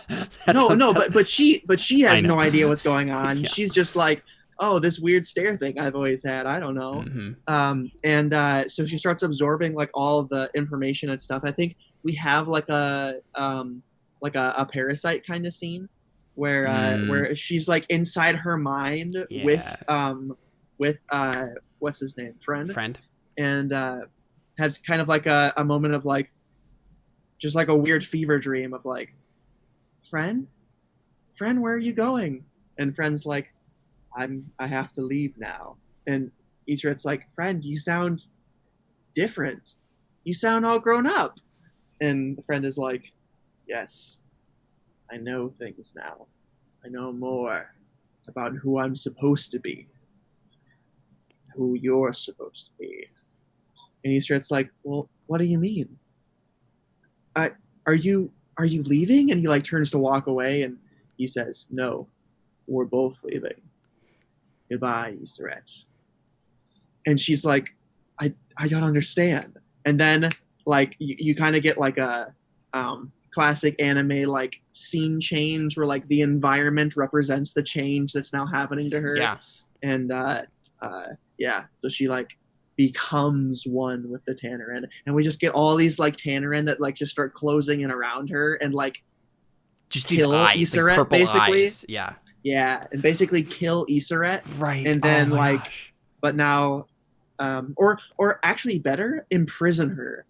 But she has no idea what's going on. She's just like, oh, this weird stare thing I've always had. I don't know. Mm-hmm. So she starts absorbing like all of the information and stuff. I think we have like a parasite kind of scene where she's like inside her mind with what's his name? Friend. And has kind of like a moment of like just like a weird fever dream of like, friend, where are you going? And friend's like, I have to leave now. And Yseret's like, friend, you sound different. You sound all grown up. And the friend is like, yes, I know things now. I know more about who I'm supposed to be. Who you're supposed to be. And Yseret's like, well, what do you mean? Are you leaving? And he like turns to walk away and he says, no, we're both leaving. Goodbye, Yseret. And she's like, I don't understand. And then like you kind of get like a classic anime like scene change where like the environment represents the change that's now happening to her. Yeah. And so she like becomes one with the Tannerin, and we just get all these like Tannerin that like just start closing in around her and like just kill these eyes, Yseret, like purple basically. Eyes. Yeah, and basically kill Yseret. Right. And then but now, or actually better, imprison her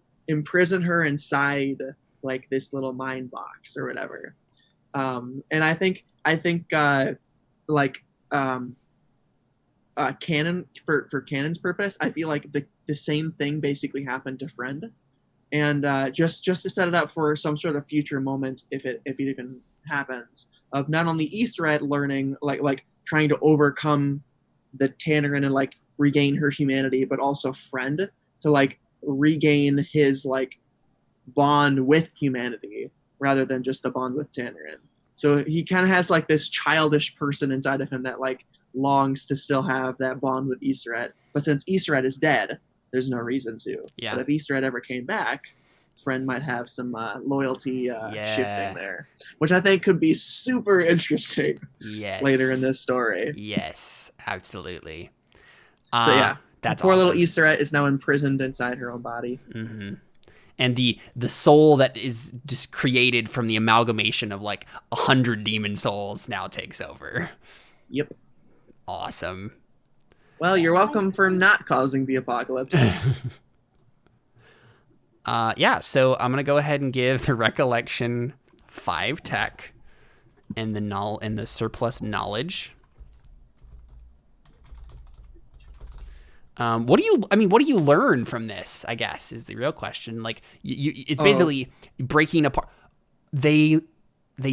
inside like this little mind box or whatever. And I think canon for canon's purpose, I feel like the same thing basically happened to Friend, and just to set it up for some sort of future moment, if it even happens, of not only Yseret learning like trying to overcome the Tannerin and like regain her humanity, but also Friend to like regain his like bond with humanity rather than just the bond with Tannerin. So he kind of has like this childish person inside of him that like longs to still have that bond with Yseret, but since Yseret is dead, there's no reason to. Yeah. But if Yseret ever came back, Friend might have some loyalty shifting there, which I think could be super interesting. Yes. Later in this story. Yes, absolutely. So yeah, that's poor awesome. little Yseret is now imprisoned inside her own body. Mm-hmm. And the soul that is just created from the amalgamation of like 100 demon souls now takes over. Yep. Awesome. Well, you're welcome for not causing the apocalypse. So I'm gonna go ahead and give the recollection 5 tech and the surplus knowledge. What do you learn from this, I guess, is the real question. Like it's basically breaking apart. They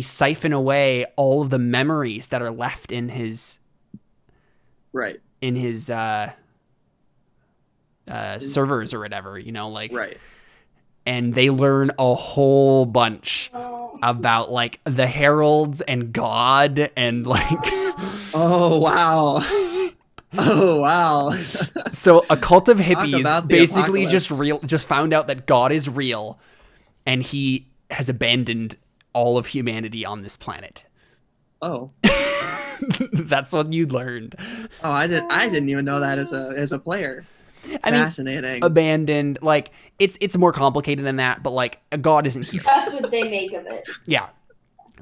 siphon away all of the memories that are left in his servers or whatever, right. And they learn a whole bunch about like the heralds and God and like oh wow. Oh wow. So a cult of Talk hippies about the basically apocalypse. just found out that God is real, and he has abandoned all of humanity on this planet. Oh. That's what you learned. Oh, I didn't even know that as a player. I mean, Fascinating. abandoned. Like it's more complicated than that, but like God isn't here. That's what they make of it. Yeah,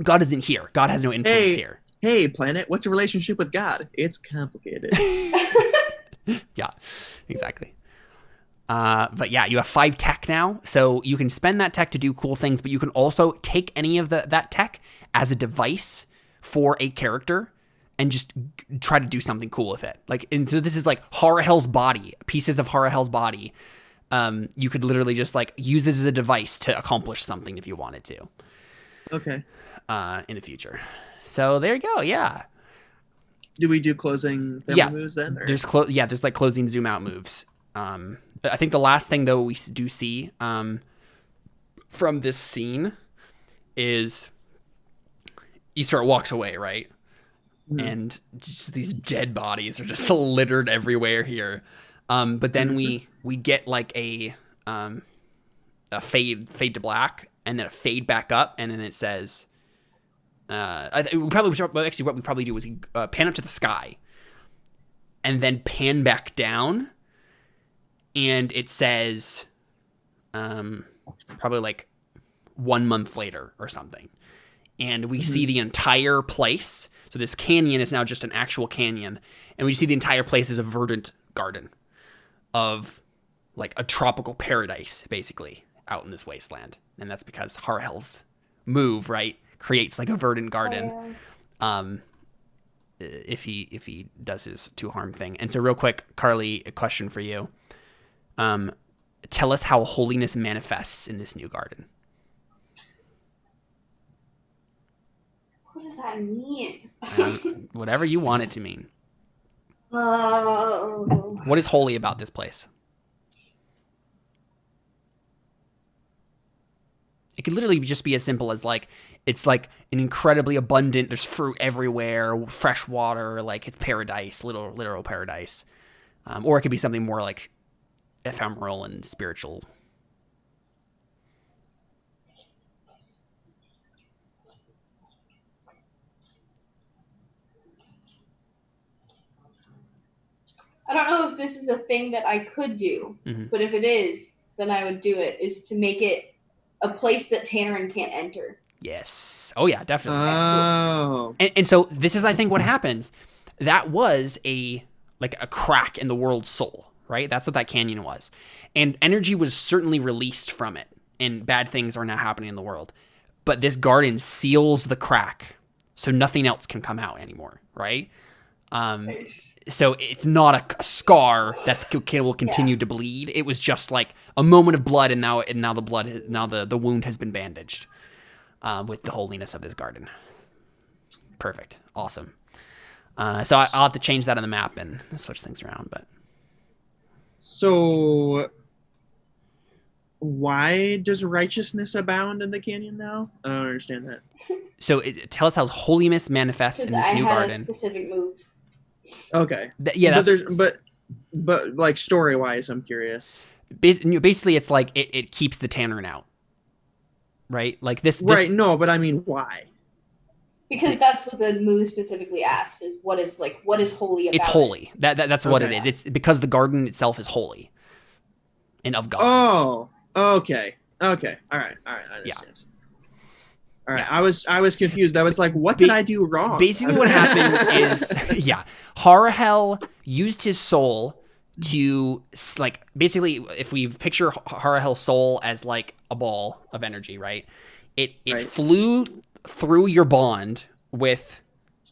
God isn't here. God has no influence here. Hey, planet, what's your relationship with God? It's complicated. Yeah, exactly. But yeah, you have 5 tech now, so you can spend that tech to do cool things, but you can also take any of that tech as a device for a character and just try to do something cool with it. Like, and so this is like Horror Hell's body, pieces of Horror Hell's body. You could literally just like use this as a device to accomplish something if you wanted to. Okay. In the future. So there you go. Yeah. Do we do closing family moves then? Or? There's like closing zoom out moves. I think the last thing though we do see from this scene is Easter walks away, right? Mm-hmm. And just these dead bodies are just littered everywhere here. But then we get like a fade to black, and then a fade back up, and then it says, what we probably do is pan up to the sky, and then pan back down, and it says, probably like 1 month later or something, and we see the entire place. So this canyon is now just an actual canyon, and we see the entire place as a verdant garden of like a tropical paradise, basically, out in this wasteland. And that's because Harhel's move, right, creates like a verdant garden. If he does his 2-harm thing. And so real quick, Carly, a question for you. Tell us how holiness manifests in this new garden. What does that mean? Whatever you want it to mean. What is holy about this place? It could literally just be as simple as like, it's like an incredibly abundant, there's fruit everywhere, fresh water, like it's paradise, literal paradise. Or it could be something more like ephemeral and spiritual. I don't know if this is a thing that I could do, but if it is, then I would do it, is to make it a place that Tannerin can't enter. Yes. Oh, yeah, definitely. Oh. And so this is, I think, what happens. That was a crack in the world's soul, right? That's what that canyon was. And energy was certainly released from it, and bad things are now happening in the world. But this garden seals the crack, so nothing else can come out anymore, right? So it's not a scar that will continue to bleed. It was just like a moment of blood, and now the wound has been bandaged with the holiness of this garden. Perfect, awesome. So I'll have to change that on the map and switch things around. But so, why does righteousness abound in the canyon now? I don't understand that. So tell us how holiness manifests in this new garden. A specific move. Okay. But like story wise, I'm curious. Basically, it's like it keeps the Tannerin out, right? Like this. Right. No, but I mean, why? Because that's what the move specifically asks: is what is holy about? It's holy. That's what it is. It's because the garden itself is holy and of God. Oh. Okay. All right. I understand. Yeah. All right, yeah. I was confused. I was like, what did I do wrong? Basically what happened is, Horror Hell used his soul to, like, basically, if we picture Horror Hell's soul as, like, a ball of energy, right? It flew through your bond with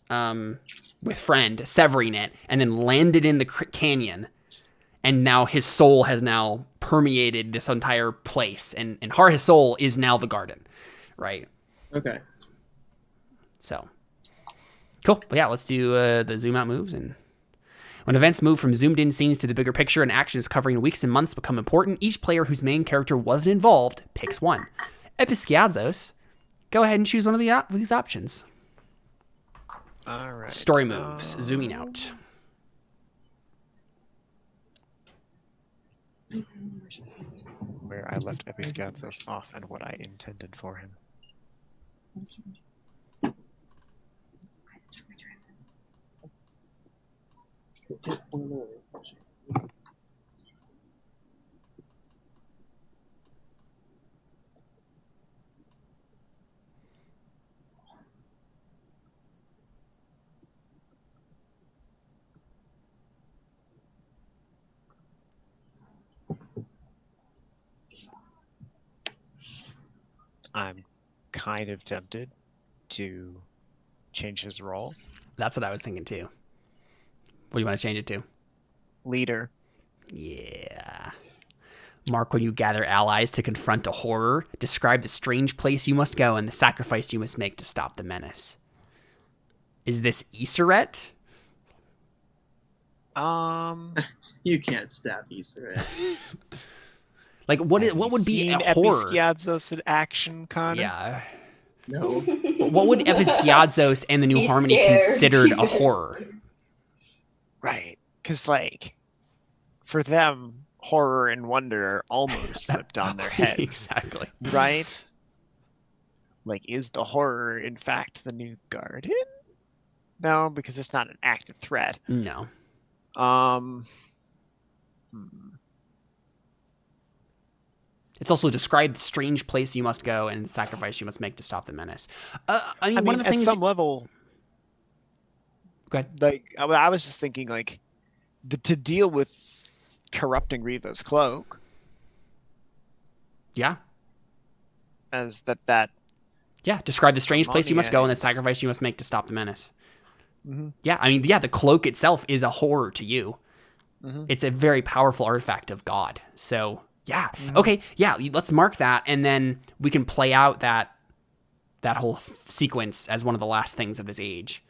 Friend, severing it, and then landed in the canyon, and now his soul has now permeated this entire place, and Horror Hell's soul is now the garden, right? Okay. So, cool. But yeah, let's do the zoom out moves. And when events move from zoomed in scenes to the bigger picture and actions covering weeks and months become important, each player whose main character wasn't involved picks one. Episkiazos, go ahead and choose one of these options. All right. Story moves, zooming out. Where I left Episkiatzos off and what I intended for him. I'm kind of tempted to change his role. That's what I was thinking too. What do you want to change it to? Leader. Yeah. Mark, when you gather allies to confront a horror, describe the strange place you must go and the sacrifice you must make to stop the menace. Is this Iseret? You can't stab Iseret. Like, what would be a horror? Episkiatzos in action, Connor? Yeah. No. What would Episkiatzos and the New He's Harmony scared. considered a horror? Right. Because, like, for them, horror and wonder are almost flipped on their heads. Exactly. Right? Like, is the horror, in fact, the new garden? No, because it's not an active threat. No. It's also describe the strange place you must go and the sacrifice you must make to stop the menace. I mean, one of the things at some level, go ahead. like, I was just thinking, like, to deal with corrupting Riva's cloak, Yeah. as that. Yeah, describe the strange place you must go and the is- sacrifice you must make to stop the menace. Mhm. Yeah, I mean, yeah, the cloak itself is a horror to you. Mhm. It's a very powerful artifact of God. So, yeah. Mhm. Okay, yeah, let's mark that, and then we can play out that whole sequence as one of the last things of this age.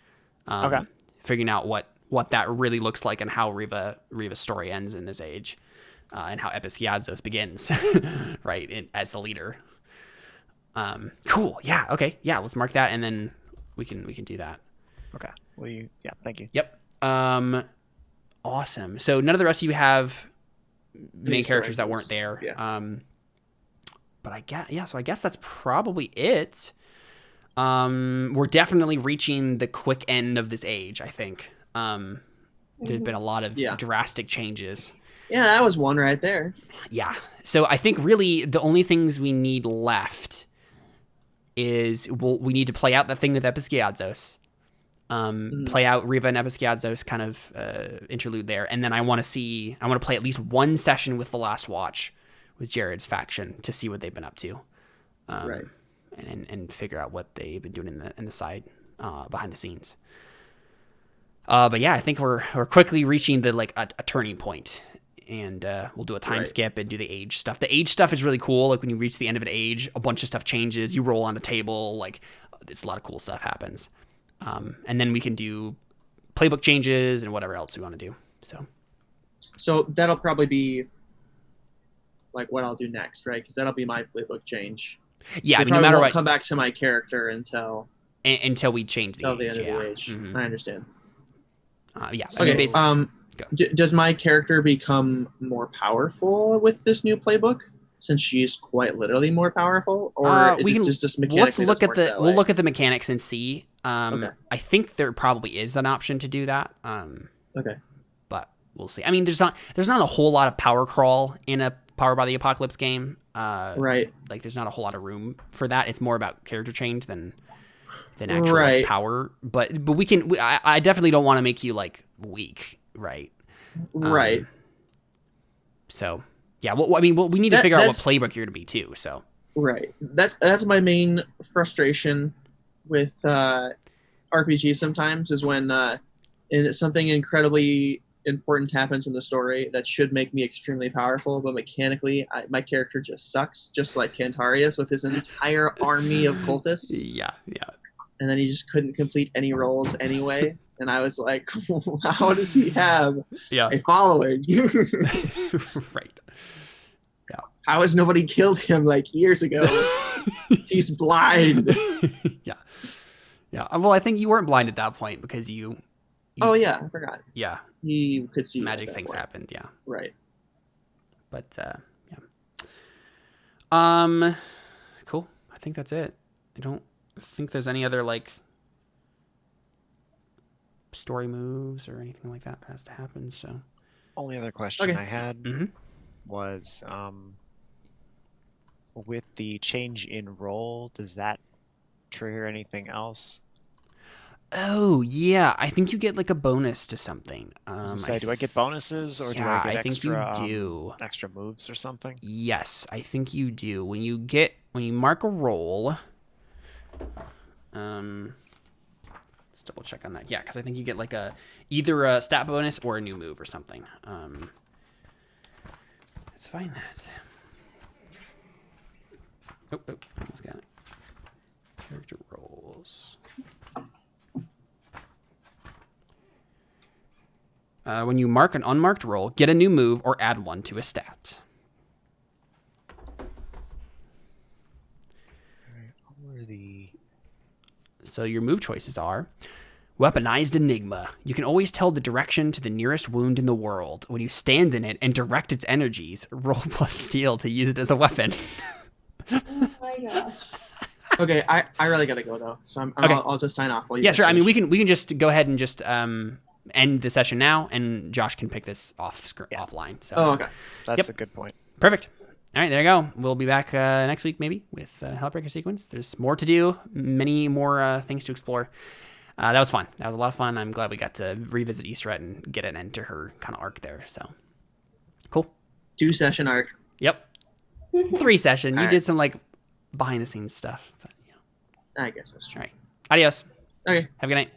Okay. Figuring out what that really looks like and how Riva's story ends in this age, and how Episkiatzos begins, right, as the leader. Cool. Yeah. Okay. Yeah. Let's mark that, and then we can do that. Okay. Well, yeah. Thank you. Yep. Awesome. So none of the rest of you have main characters that weren't there. Yeah. But I guess that's probably it. We're definitely reaching the quick end of this age, I think. There's been a lot of drastic changes. Yeah, that was one right there. Yeah. So I think really the only things we need left is we need to play out that thing with Episkiatzos. Play out Riva and Episkiatzos kind of interlude there, and then I want to play at least one session with the Last Watch with Jared's faction to see what they've been up to, Right, and figure out what they've been doing in the side behind the scenes. But yeah, I think we're quickly reaching the a turning point, and we'll do a time skip and do the age stuff. The age stuff is really cool. Like when you reach the end of an age, a bunch of stuff changes. You roll on a table, like it's a lot of cool stuff happens. And then we can do playbook changes and whatever else we want to do. So that'll probably be like what I'll do next, right? Because that'll be my playbook change. Yeah, so I mean, no matter won't what, come back to my character until we change the age. end of the age. Mm-hmm. I understand. Yeah. Okay. Does my character become more powerful with this new playbook? Since she's quite literally more powerful, or just mechanically? We'll look at the mechanics and see. Okay. I think there probably is an option to do that. Okay. But we'll see. I mean, there's not a whole lot of power crawl in a Powered by the Apocalypse game. Right. Like there's not a whole lot of room for that. It's more about character change than actual power. But we can. I definitely don't want to make you like weak, right? Right. So. Yeah, we need to figure out what playbook you're to be too. So right, that's my main frustration with RPGs sometimes is when something incredibly important happens in the story that should make me extremely powerful, but mechanically my character just sucks, just like Cantarius with his entire army of cultists. Yeah. And then he just couldn't complete any rolls anyway. And I was like, how does he have a following? Right. Yeah. How has nobody killed him like years ago? He's blind. Yeah. Well, I think you weren't blind at that point because you. Oh yeah, I forgot. Yeah. He could see magic things happened. Yeah. Right. But yeah. Cool. I think that's it. I don't think there's any other like story moves or anything like that has to happen. So Only other question I had mm-hmm. was with the change in role, does that trigger anything else? Oh yeah, I think you get like a bonus to something. Do I get bonuses or do I get extra extra moves or something? Yes, I think you do. When you mark a roll, let's double check on that. Yeah, because I think you get like either a stat bonus or a new move or something. Let's find that. Oh, I almost got it. Character roles. When you mark an unmarked roll, get a new move or add one to a stat. So your move choices are Weaponized Enigma. You can always tell the direction to the nearest wound in the world. When you stand in it and direct its energies, roll plus steel to use it as a weapon. Oh my gosh. Okay, I really gotta go though, so I'll just sign off. While you yeah, guys sure. finish. I mean, we can just go ahead and just end the session now, and Josh can pick this offline. So. Oh, okay. That's a good point. Perfect. All right, there you go. We'll be back next week maybe with Hellbreaker Sequence. There's more to do, many more things to explore. That was fun. That was a lot of fun. I'm glad we got to revisit Easter and get an end to her kind of arc there. So cool. 2-session arc. Yep. 3-session. You right. did some like behind the scenes stuff. But, I guess that's true. All right. Adios. Okay. Have a good night.